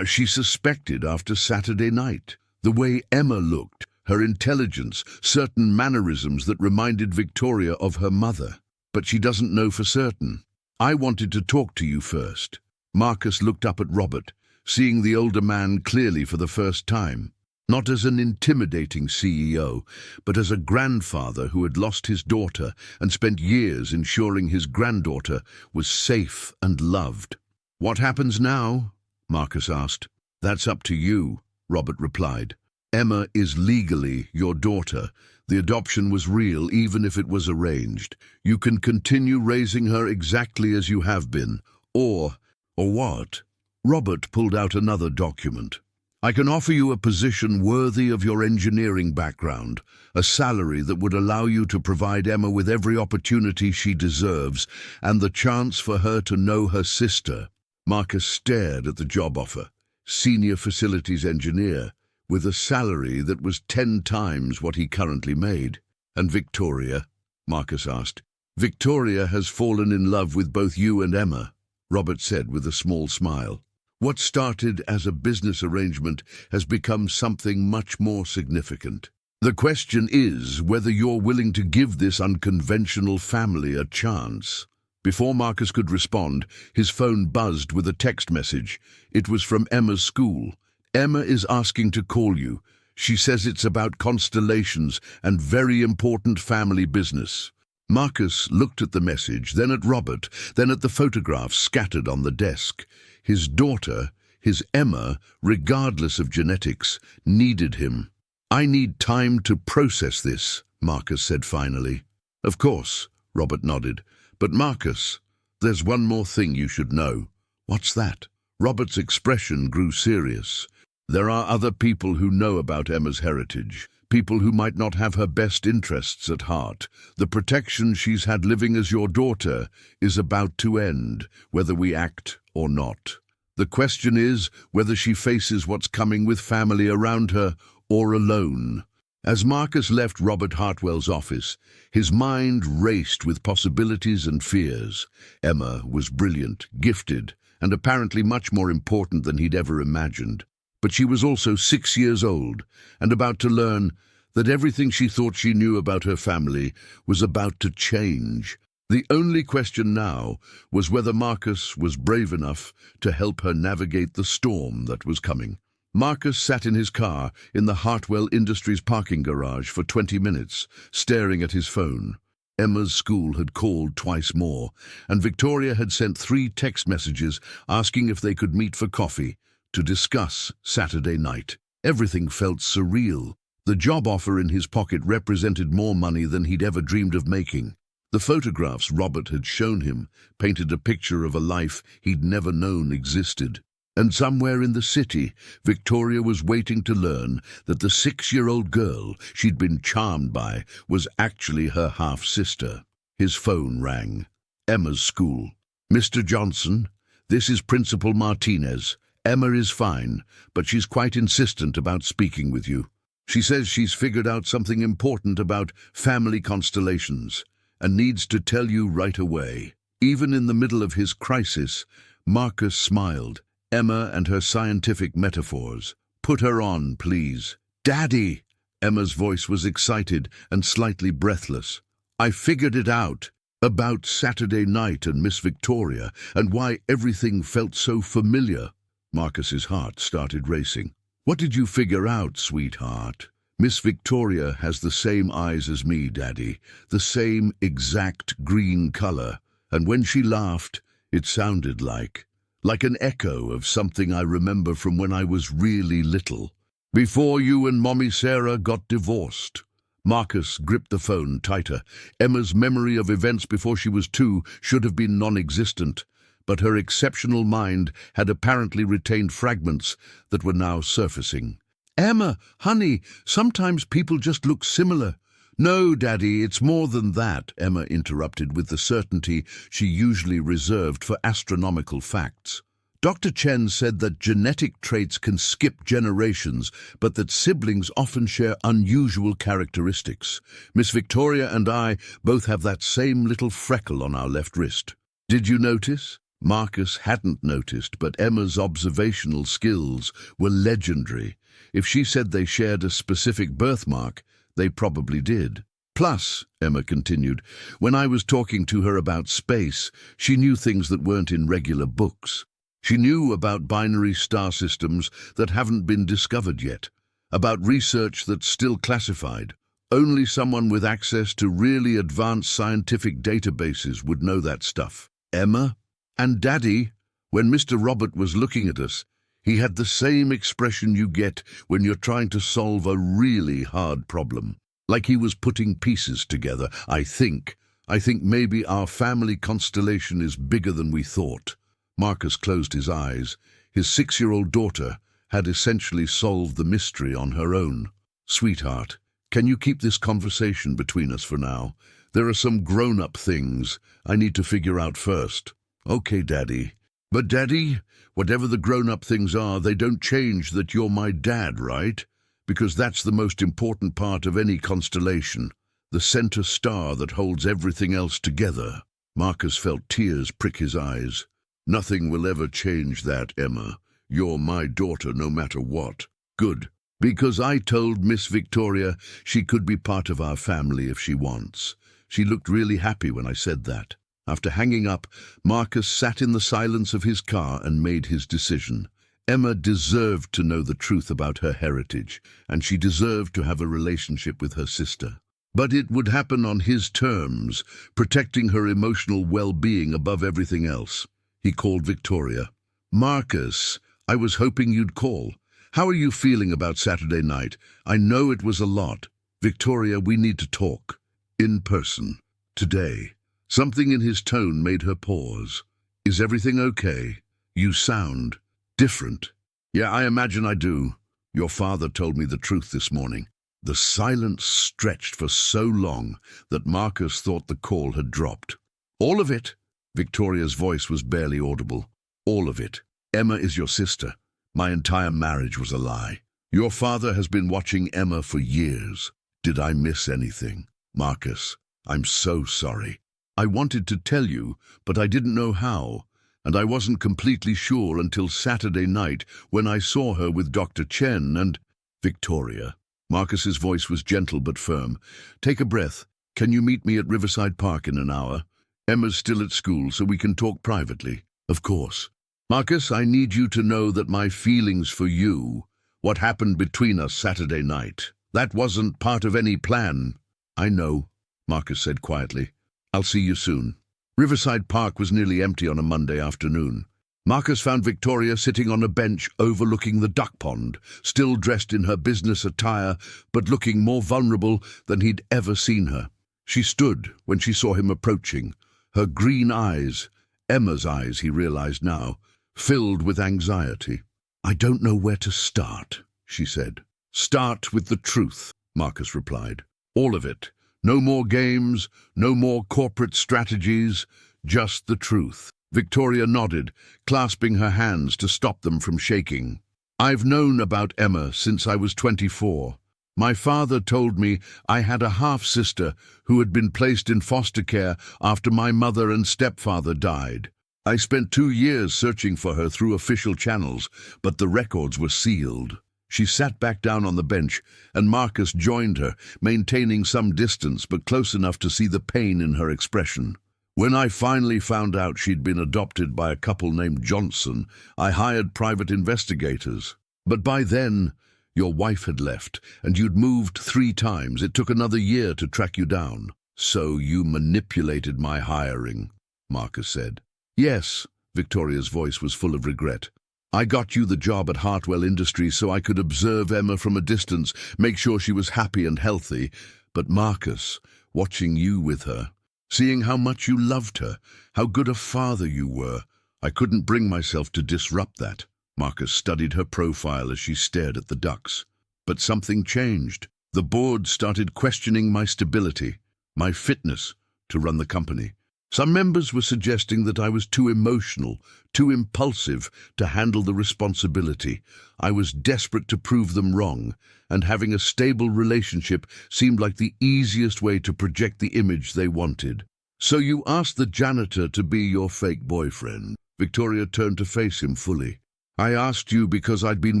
She suspected after Saturday night. The way Emma looked, her intelligence, certain mannerisms that reminded Victoria of her mother. But she doesn't know for certain. "I wanted to talk to you first." Marcus looked up at Robert, seeing the older man clearly for the first time. Not as an intimidating CEO, but as a grandfather who had lost his daughter and spent years ensuring his granddaughter was safe and loved. "What happens now?" Marcus asked. "That's up to you," Robert replied. "Emma is legally your daughter. The adoption was real, even if it was arranged. You can continue raising her exactly as you have been. Or what?" Robert pulled out another document. "I can offer you a position worthy of your engineering background, a salary that would allow you to provide Emma with every opportunity she deserves, and the chance for her to know her sister." Marcus stared at the job offer. Senior facilities engineer, with a salary that was 10 times what he currently made. "And Victoria?" Marcus asked. Victoria has fallen in love with both you and Emma, Robert said with a small smile. What started as a business arrangement has become something much more significant. The question is whether you're willing to give this unconventional family a chance. Before Marcus could respond, his phone buzzed with a text message. It was from Emma's school. Emma is asking to call you. She says it's about constellations and very important family business. Marcus looked at the message, then at Robert, then at the photographs scattered on the desk. His daughter, his Emma, regardless of genetics, needed him. I need time to process this, Marcus said finally. Of course, Robert nodded. But Marcus, there's one more thing you should know. What's that? Robert's expression grew serious. There are other people who know about Emma's heritage, people who might not have her best interests at heart. The protection she's had living as your daughter is about to end, whether we act or not. The question is whether she faces what's coming with family around her or alone. As Marcus left Robert Hartwell's office, his mind raced with possibilities and fears. Emma was brilliant, gifted, and apparently much more important than he'd ever imagined. But she was also 6 years old and about to learn that everything she thought she knew about her family was about to change. The only question now was whether Marcus was brave enough to help her navigate the storm that was coming. Marcus sat in his car in the Hartwell Industries parking garage for 20 minutes, staring at his phone. Emma's school had called twice more, and Victoria had sent 3 text messages asking if they could meet for coffee to discuss Saturday night. Everything felt surreal. The job offer in his pocket represented more money than he'd ever dreamed of making. The photographs Robert had shown him painted a picture of a life he'd never known existed. And somewhere in the city, Victoria was waiting to learn that the 6-year-old girl she'd been charmed by was actually her half-sister. His phone rang. Emma's school. Mr. Johnson, this is Principal Martinez. Emma is fine, but she's quite insistent about speaking with you. She says she's figured out something important about family constellations and needs to tell you right away. Even in the middle of his crisis, Marcus smiled. Emma and her scientific metaphors. Put her on, please. Daddy! Emma's voice was excited and slightly breathless. I figured it out. About Saturday night and Miss Victoria, and why everything felt so familiar. Marcus's heart started racing. What did you figure out, sweetheart? Miss Victoria has the same eyes as me, Daddy, the same exact green color, and when she laughed, it sounded like an echo of something I remember from when I was really little. Before you and Mommy Sarah got divorced. Marcus gripped the phone tighter. Emma's memory of events before she was 2 should have been non-existent, but her exceptional mind had apparently retained fragments that were now surfacing. Emma, honey, sometimes people just look similar. No, Daddy, it's more than that, Emma interrupted with the certainty she usually reserved for astronomical facts. Dr. Chen said that genetic traits can skip generations, but that siblings often share unusual characteristics. Miss Victoria and I both have that same little freckle on our left wrist. Did you notice? Marcus hadn't noticed, but Emma's observational skills were legendary. If she said they shared a specific birthmark, they probably did. Plus, Emma continued, when I was talking to her about space, she knew things that weren't in regular books. She knew about binary star systems that haven't been discovered yet, about research that's still classified. Only someone with access to really advanced scientific databases would know that stuff. Emma? And Daddy, when Mr. Robert was looking at us, he had the same expression you get when you're trying to solve a really hard problem. Like he was putting pieces together. I think maybe our family constellation is bigger than we thought. Marcus closed his eyes. His 6-year-old daughter had essentially solved the mystery on her own. Sweetheart, can you keep this conversation between us for now? There are some grown-up things I need to figure out first. Okay, Daddy. But Daddy, whatever the grown-up things are, they don't change that you're my dad, right? Because that's the most important part of any constellation. the center star that holds everything else together. Marcus felt tears prick his eyes. Nothing will ever change that, Emma. You're my daughter no matter what. Good. Because I told Miss Victoria she could be part of our family if she wants. She looked really happy when I said that. After hanging up, Marcus sat in the silence of his car and made his decision. Emma deserved to know the truth about her heritage, and she deserved to have a relationship with her sister. But it would happen on his terms, protecting her emotional well-being above everything else. He called Victoria. "Marcus, I was hoping you'd call. How are you feeling about Saturday night? I know it was a lot. Victoria, we need to talk. In person. Today." Something in his tone made her pause. "Is everything okay? You sound different." "Yeah, I imagine I do. Your father told me the truth this morning." The silence stretched for so long that Marcus thought the call had dropped. "All of it?" Victoria's voice was barely audible. "All of it. Emma is your sister. My entire marriage was a lie. Your father has been watching Emma for years. Did I miss anything? Marcus, I'm so sorry. I wanted to tell you, but I didn't know how, and I wasn't completely sure until Saturday night when I saw her with Dr. Chen and—" "Victoria." Marcus's voice was gentle but firm. "Take a breath. Can you meet me at Riverside Park in an hour? Emma's still at school, so we can talk privately." "Of course." "Marcus, I need you to know that my feelings for you, what happened between us Saturday night, that wasn't part of any plan." "I know," Marcus said quietly. "I'll see you soon." Riverside Park was nearly empty on a Monday afternoon. Marcus found Victoria sitting on a bench overlooking the duck pond, still dressed in her business attire, but looking more vulnerable than he'd ever seen her. She stood when she saw him approaching, her green eyes, Emma's eyes he realized now, filled with anxiety. "I don't know where to start," she said. "Start with the truth," Marcus replied. "All of it. No more games, no more corporate strategies, just the truth." Victoria nodded, clasping her hands to stop them from shaking. "I've known about Emma since I was 24. My father told me I had a half-sister who had been placed in foster care after my mother and stepfather died. I spent 2 years searching for her through official channels, but the records were sealed." She sat back down on the bench, and Marcus joined her, maintaining some distance but close enough to see the pain in her expression. "When I finally found out she'd been adopted by a couple named Johnson, I hired private investigators. But by then, your wife had left, and you'd moved 3 times. It took another year to track you down." "So you manipulated my hiring," Marcus said. "Yes," Victoria's voice was full of regret. "I got you the job at Hartwell Industries so I could observe Emma from a distance, make sure she was happy and healthy. But Marcus, watching you with her, seeing how much you loved her, how good a father you were, I couldn't bring myself to disrupt that." Marcus studied her profile as she stared at the ducks. "But something changed. The board started questioning my stability, my fitness to run the company. Some members were suggesting that I was too emotional, too impulsive to handle the responsibility. I was desperate to prove them wrong, and having a stable relationship seemed like the easiest way to project the image they wanted." "So you asked the janitor to be your fake boyfriend?" Victoria turned to face him fully. "I asked you because I'd been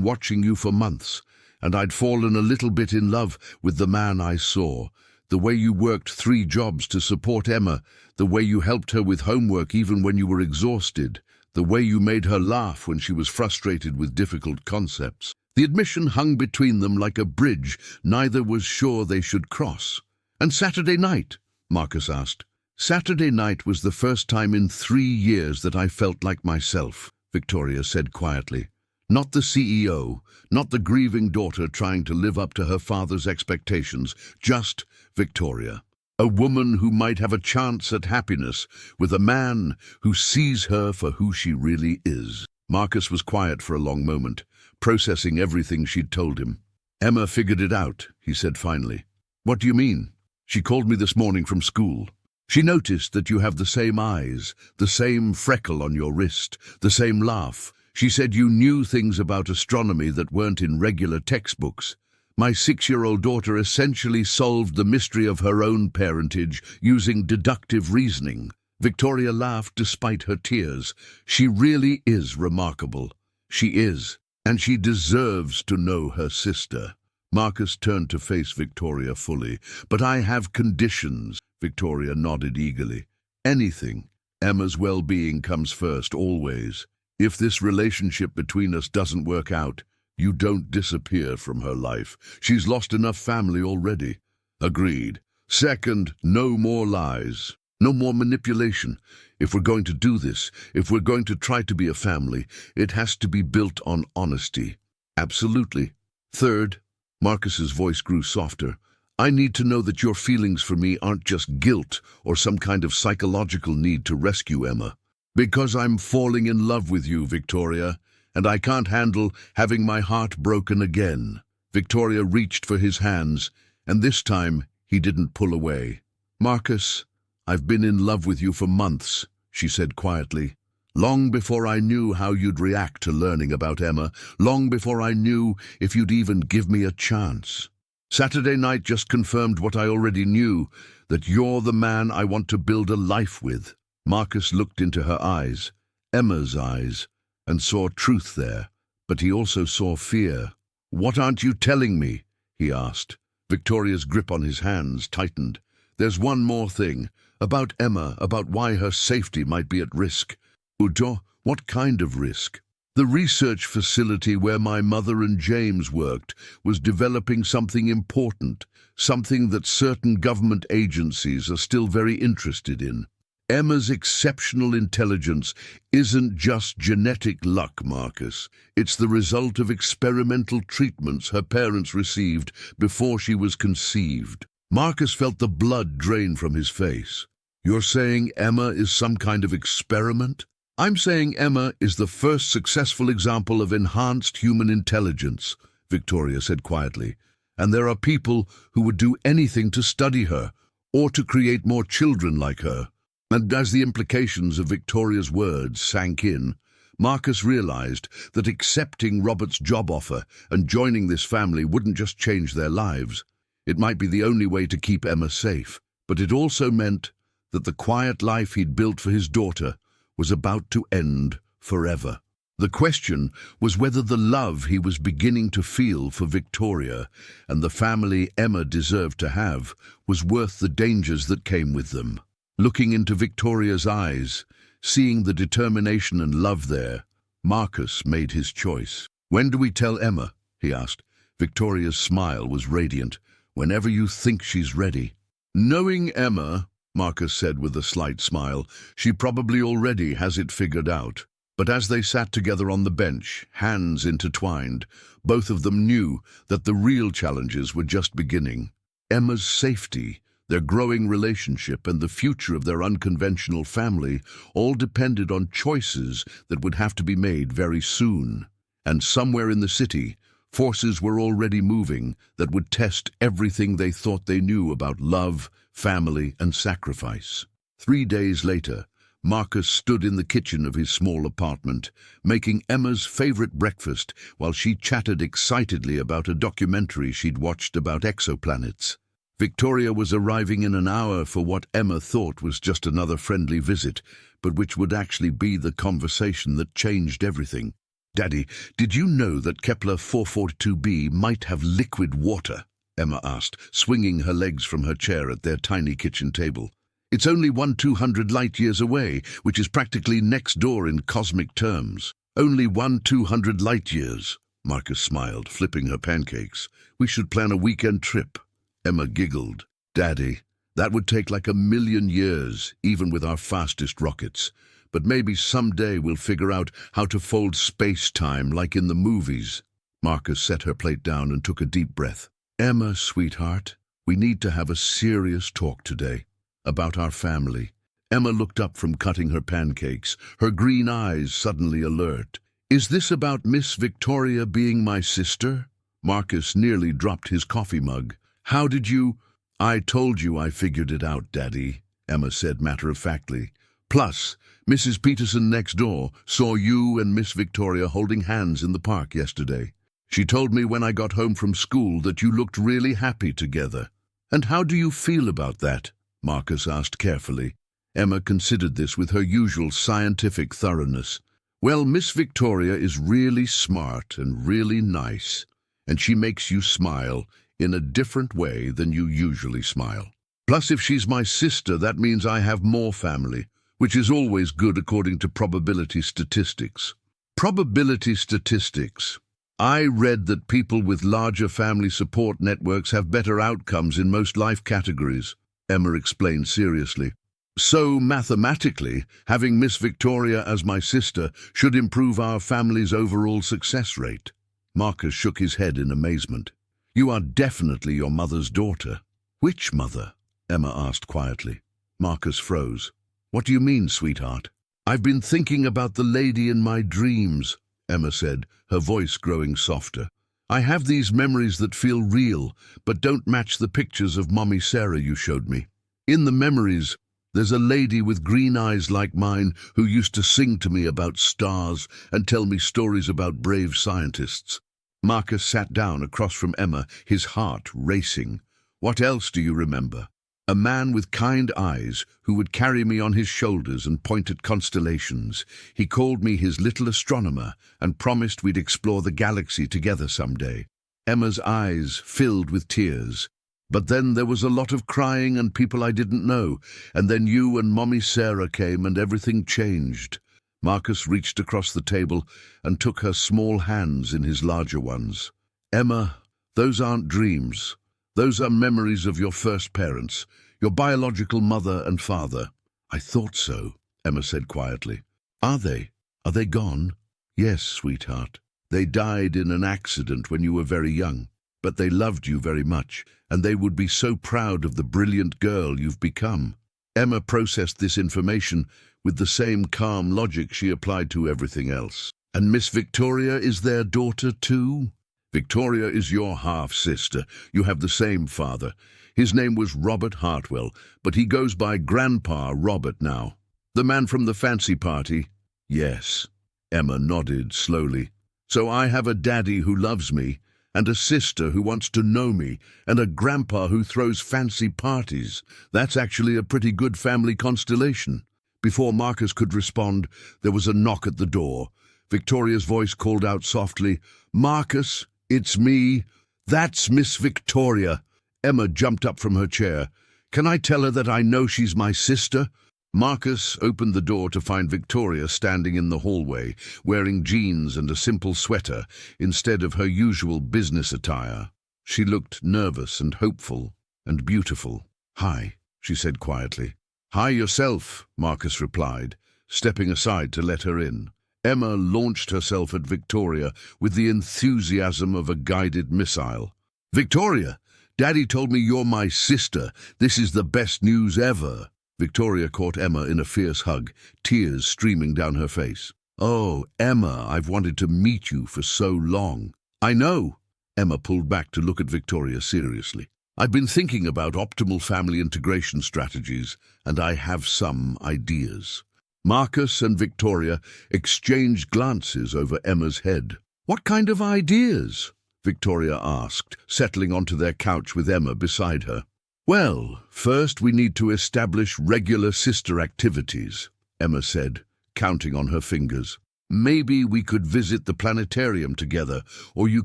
watching you for months, and I'd fallen a little bit in love with the man I saw. The way you worked 3 jobs to support Emma, the way you helped her with homework even when you were exhausted, the way you made her laugh when she was frustrated with difficult concepts. The admission hung between them like a bridge neither was sure they should cross." "And Saturday night?" Marcus asked. "Saturday night was the first time in 3 years that I felt like myself," Victoria said quietly. "Not the CEO, not the grieving daughter trying to live up to her father's expectations, just Victoria. A woman who might have a chance at happiness with a man who sees her for who she really is." Marcus was quiet for a long moment, processing everything she'd told him. "Emma figured it out," he said finally. "What do you mean?" "She called me this morning from school. She noticed that you have the same eyes, the same freckle on your wrist, the same laugh. She said you knew things about astronomy that weren't in regular textbooks. My 6-year-old daughter essentially solved the mystery of her own parentage using deductive reasoning. Victoria laughed despite her tears. She really is remarkable. She is, and she deserves to know her sister. Marcus turned to face Victoria fully. But I have conditions. Victoria nodded eagerly. Anything. Emma's well-being comes first, always. If this relationship between us doesn't work out, you don't disappear from her life. She's lost enough family already. Agreed. Second, no more lies. No more manipulation. If we're going to do this, if we're going to try to be a family, it has to be built on honesty. Absolutely. Third, Marcus's voice grew softer. I need to know that your feelings for me aren't just guilt or some kind of psychological need to rescue Emma. Because I'm falling in love with you, Victoria, and I can't handle having my heart broken again. Victoria reached for his hands, and this time he didn't pull away. Marcus, I've been in love with you for months, she said quietly. Long before I knew how you'd react to learning about Emma, long before I knew if you'd even give me a chance. Saturday night just confirmed what I already knew, that you're the man I want to build a life with. Marcus looked into her eyes, Emma's eyes, and saw truth there, but he also saw fear. What aren't you telling me? He asked. Victoria's grip on his hands tightened. There's one more thing. About Emma, about why her safety might be at risk. Ujo, what kind of risk? The research facility where my mother and James worked was developing something important, something that certain government agencies are still very interested in. Emma's exceptional intelligence isn't just genetic luck, Marcus. It's the result of experimental treatments her parents received before she was conceived. Marcus felt the blood drain from his face. You're saying Emma is some kind of experiment? I'm saying Emma is the first successful example of enhanced human intelligence, Victoria said quietly. And there are people who would do anything to study her, or to create more children like her. And as the implications of Victoria's words sank in, Marcus realized that accepting Robert's job offer and joining this family wouldn't just change their lives. It might be the only way to keep Emma safe, but it also meant that the quiet life he'd built for his daughter was about to end forever. The question was whether the love he was beginning to feel for Victoria and the family Emma deserved to have was worth the dangers that came with them. Looking into Victoria's eyes, seeing the determination and love there, Marcus made his choice. When do we tell Emma? He asked. Victoria's smile was radiant. Whenever you think she's ready. Knowing Emma, Marcus said with a slight smile, she probably already has it figured out. But as they sat together on the bench, hands intertwined, both of them knew that the real challenges were just beginning. Emma's safety, their growing relationship, and the future of their unconventional family all depended on choices that would have to be made very soon. And somewhere in the city, forces were already moving that would test everything they thought they knew about love, family, and sacrifice. 3 days later, Marcus stood in the kitchen of his small apartment, making Emma's favorite breakfast while she chatted excitedly about a documentary she'd watched about exoplanets. Victoria was arriving in an hour for what Emma thought was just another friendly visit, but which would actually be the conversation that changed everything. Daddy, did you know that Kepler 442b might have liquid water? Emma asked, swinging her legs from her chair at their tiny kitchen table. It's only 1/200 light-years away, which is practically next door in cosmic terms. Only 1/200 light-years, Marcus smiled, flipping her pancakes. We should plan a weekend trip. Emma giggled. Daddy, that would take like 1,000,000 years, even with our fastest rockets. But maybe someday we'll figure out how to fold space-time like in the movies. Marcus set her plate down and took a deep breath. Emma, sweetheart, we need to have a serious talk today about our family. Emma looked up from cutting her pancakes, her green eyes suddenly alert. Is this about Miss Victoria being my sister? Marcus nearly dropped his coffee mug. How did you? I told you I figured it out, Daddy, Emma said matter-of-factly. Plus, Mrs. Peterson next door saw you and Miss Victoria holding hands in the park yesterday. She told me when I got home from school that you looked really happy together. And how do you feel about that? Marcus asked carefully. Emma considered this with her usual scientific thoroughness. Well, Miss Victoria is really smart and really nice, and she makes you smile in a different way than you usually smile. Plus, if she's my sister, that means I have more family, which is always good according to probability statistics. Probability statistics. I read that people with larger family support networks have better outcomes in most life categories, Emma explained seriously. So, mathematically, having Miss Victoria as my sister should improve our family's overall success rate. Marcus shook his head in amazement. You are definitely your mother's daughter. Which mother? Emma asked quietly. Marcus froze. What do you mean, sweetheart? I've been thinking about the lady in my dreams, Emma said, her voice growing softer. I have these memories that feel real, but don't match the pictures of Mommy Sarah you showed me. In the memories, there's a lady with green eyes like mine who used to sing to me about stars and tell me stories about brave scientists. Marcus sat down across from Emma, his heart racing. What else do you remember? A man with kind eyes who would carry me on his shoulders and point at constellations. He called me his little astronomer and promised we'd explore the galaxy together someday. Emma's eyes filled with tears. But then there was a lot of crying and people I didn't know, and then you and Mommy Sarah came and everything changed. Marcus reached across the table and took her small hands in his larger ones. Emma, those aren't dreams. Those are memories of your first parents, your biological mother and father. I thought so, Emma said quietly. Are they? Are they gone? Yes, sweetheart. They died in an accident when you were very young, but they loved you very much, and they would be so proud of the brilliant girl you've become. Emma processed this information with the same calm logic she applied to everything else. And Miss Victoria is their daughter too? Victoria is your half-sister. You have the same father. His name was Robert Hartwell, but he goes by Grandpa Robert now. The man from the fancy party? Yes. Emma nodded slowly. So I have a daddy who loves me, and a sister who wants to know me, and a grandpa who throws fancy parties. That's actually a pretty good family constellation. Before Marcus could respond, there was a knock at the door. Victoria's voice called out softly, Marcus, it's me. That's Miss Victoria. Emma jumped up from her chair. Can I tell her that I know she's my sister? Marcus opened the door to find Victoria standing in the hallway, wearing jeans and a simple sweater instead of her usual business attire. She looked nervous and hopeful and beautiful. Hi, she said quietly. Hi yourself, Marcus replied, stepping aside to let her in. Emma launched herself at Victoria with the enthusiasm of a guided missile. Victoria, Daddy told me you're my sister. This is the best news ever. Victoria caught Emma in a fierce hug, tears streaming down her face. Oh, Emma, I've wanted to meet you for so long. I know. Emma pulled back to look at Victoria seriously. I've been thinking about optimal family integration strategies, and I have some ideas. Marcus and Victoria exchanged glances over Emma's head. What kind of ideas? Victoria asked, settling onto their couch with Emma beside her. Well, first we need to establish regular sister activities, Emma said, counting on her fingers. Maybe we could visit the planetarium together, or you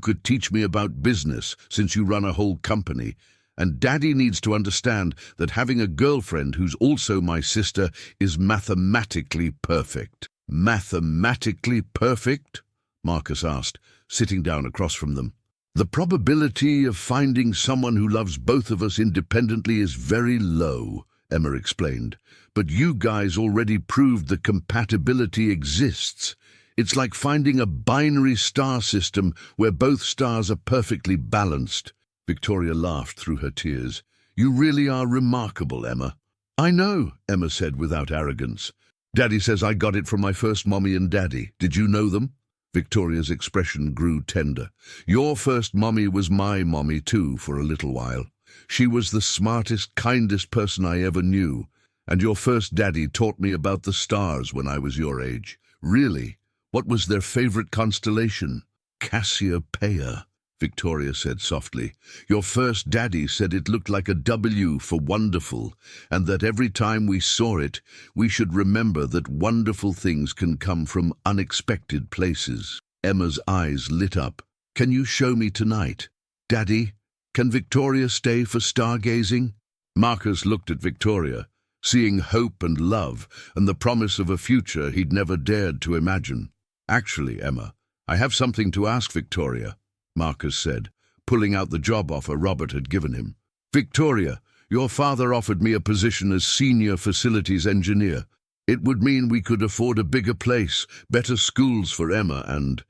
could teach me about business since you run a whole company. And Daddy needs to understand that having a girlfriend who's also my sister is mathematically perfect. Mathematically perfect? Marcus asked, sitting down across from them. The probability of finding someone who loves both of us independently is very low, Emma explained. But you guys already proved the compatibility exists. It's like finding a binary star system where both stars are perfectly balanced. Victoria laughed through her tears. You really are remarkable, Emma. I know, Emma said without arrogance. Daddy says I got it from my first mommy and daddy. Did you know them? Victoria's expression grew tender. Your first mommy was my mommy too for a little while. She was the smartest, kindest person I ever knew. And your first daddy taught me about the stars when I was your age. Really? What was their favorite constellation? Cassiopeia, Victoria said softly. Your first daddy said it looked like a W for wonderful, and that every time we saw it, we should remember that wonderful things can come from unexpected places. Emma's eyes lit up. Can you show me tonight? Daddy, can Victoria stay for stargazing? Marcus looked at Victoria, seeing hope and love and the promise of a future he'd never dared to imagine. Actually, Emma, I have something to ask Victoria, Marcus said, pulling out the job offer Robert had given him. Victoria, your father offered me a position as senior facilities engineer. It would mean we could afford a bigger place, better schools for Emma, and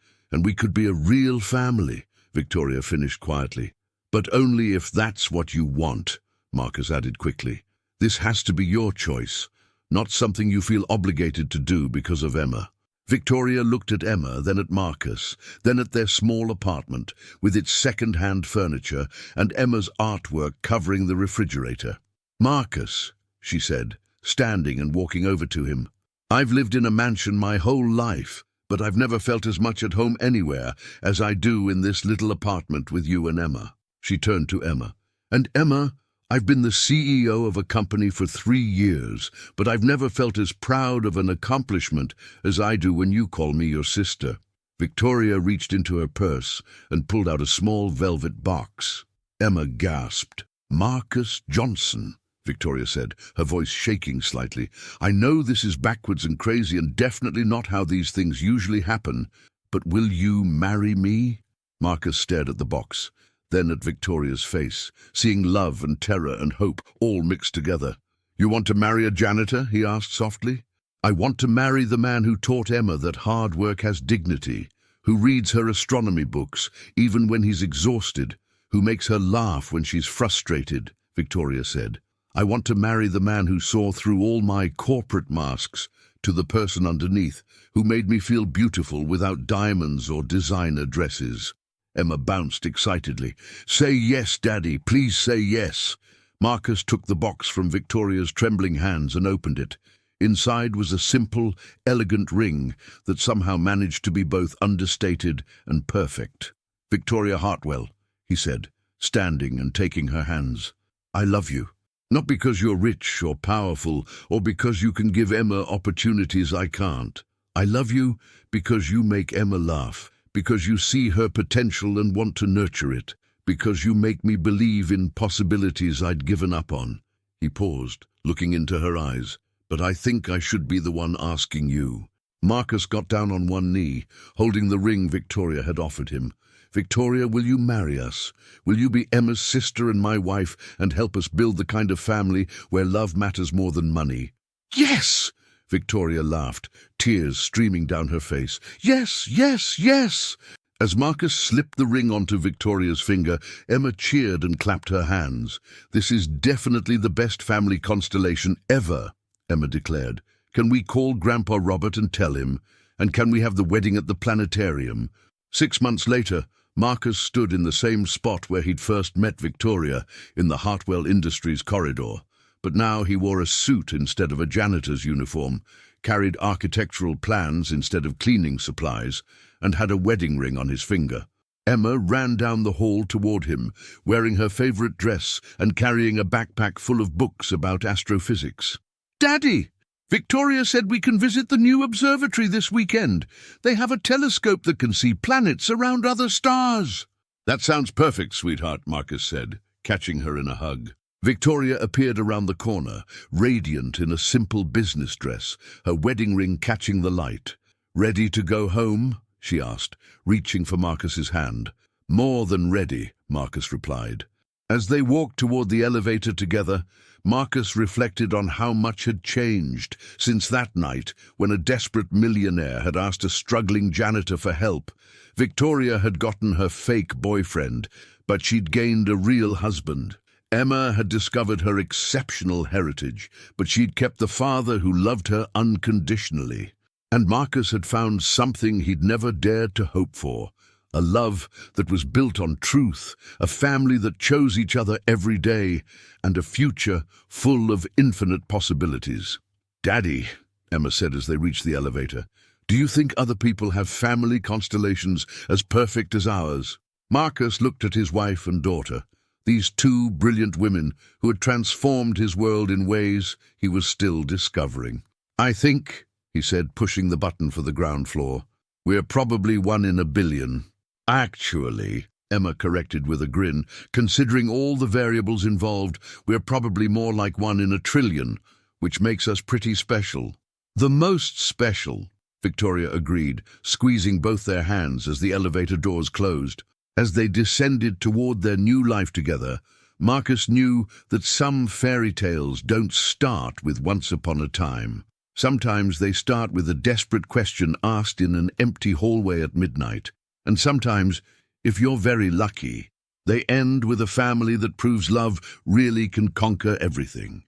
we could be a real family, Victoria finished quietly. But only if that's what you want, Marcus added quickly. This has to be your choice, not something you feel obligated to do because of Emma. Victoria looked at Emma, then at Marcus, then at their small apartment, with its second-hand furniture and Emma's artwork covering the refrigerator. Marcus, she said, standing and walking over to him. I've lived in a mansion my whole life, but I've never felt as much at home anywhere as I do in this little apartment with you and Emma. She turned to Emma. And Emma, I've been the CEO of a company for 3 years, but I've never felt as proud of an accomplishment as I do when you call me your sister. Victoria reached into her purse and pulled out a small velvet box. Emma gasped. Marcus Johnson, Victoria said, her voice shaking slightly. I know this is backwards and crazy and definitely not how these things usually happen, but will you marry me? Marcus stared at the box, then at Victoria's face, seeing love and terror and hope all mixed together. You want to marry a janitor? He asked softly. I want to marry the man who taught Emma that hard work has dignity, who reads her astronomy books even when he's exhausted, who makes her laugh when she's frustrated, Victoria said. I want to marry the man who saw through all my corporate masks to the person underneath, who made me feel beautiful without diamonds or designer dresses. Emma bounced excitedly. Say yes, Daddy, please say yes. Marcus took the box from Victoria's trembling hands and opened it. Inside was a simple, elegant ring that somehow managed to be both understated and perfect. Victoria Hartwell, he said, standing and taking her hands. I love you. Not because you're rich or powerful or because you can give Emma opportunities I can't. I love you because you make Emma laugh, because you see her potential and want to nurture it, because you make me believe in possibilities I'd given up on. He paused, looking into her eyes. But I think I should be the one asking you. Marcus got down on one knee, holding the ring Victoria had offered him. Victoria, will you marry us? Will you be Emma's sister and my wife and help us build the kind of family where love matters more than money? Yes! Victoria laughed, tears streaming down her face. Yes, yes, yes! As Marcus slipped the ring onto Victoria's finger, Emma cheered and clapped her hands. This is definitely the best family constellation ever, Emma declared. Can we call Grandpa Robert and tell him? And can we have the wedding at the planetarium? 6 months later, Marcus stood in the same spot where he'd first met Victoria, in the Hartwell Industries corridor. But now he wore a suit instead of a janitor's uniform, carried architectural plans instead of cleaning supplies, and had a wedding ring on his finger. Emma ran down the hall toward him, wearing her favorite dress and carrying a backpack full of books about astrophysics. Daddy! Victoria said we can visit the new observatory this weekend. They have a telescope that can see planets around other stars. That sounds perfect, sweetheart, Marcus said, catching her in a hug. Victoria appeared around the corner, radiant in a simple business dress, her wedding ring catching the light. Ready to go home? She asked, reaching for Marcus's hand. More than ready, Marcus replied. As they walked toward the elevator together, Marcus reflected on how much had changed since that night when a desperate millionaire had asked a struggling janitor for help. Victoria had gotten her fake boyfriend, but she'd gained a real husband. Emma had discovered her exceptional heritage, but she'd kept the father who loved her unconditionally. And Marcus had found something he'd never dared to hope for. A love that was built on truth, a family that chose each other every day, and a future full of infinite possibilities. Daddy, Emma said as they reached the elevator, Do you think other people have family constellations as perfect as ours? Marcus looked at his wife and daughter, these two brilliant women who had transformed his world in ways he was still discovering. I think, he said, pushing the button for the ground floor, we're probably 1 in a billion. Actually, Emma corrected with a grin, considering all the variables involved, we're probably more like 1 in a trillion, which makes us pretty special. The most special, Victoria agreed, squeezing both their hands as the elevator doors closed. As they descended toward their new life together, Marcus knew that some fairy tales don't start with once upon a time. Sometimes they start with a desperate question asked in an empty hallway at midnight. And sometimes, if you're very lucky, they end with a family that proves love really can conquer everything.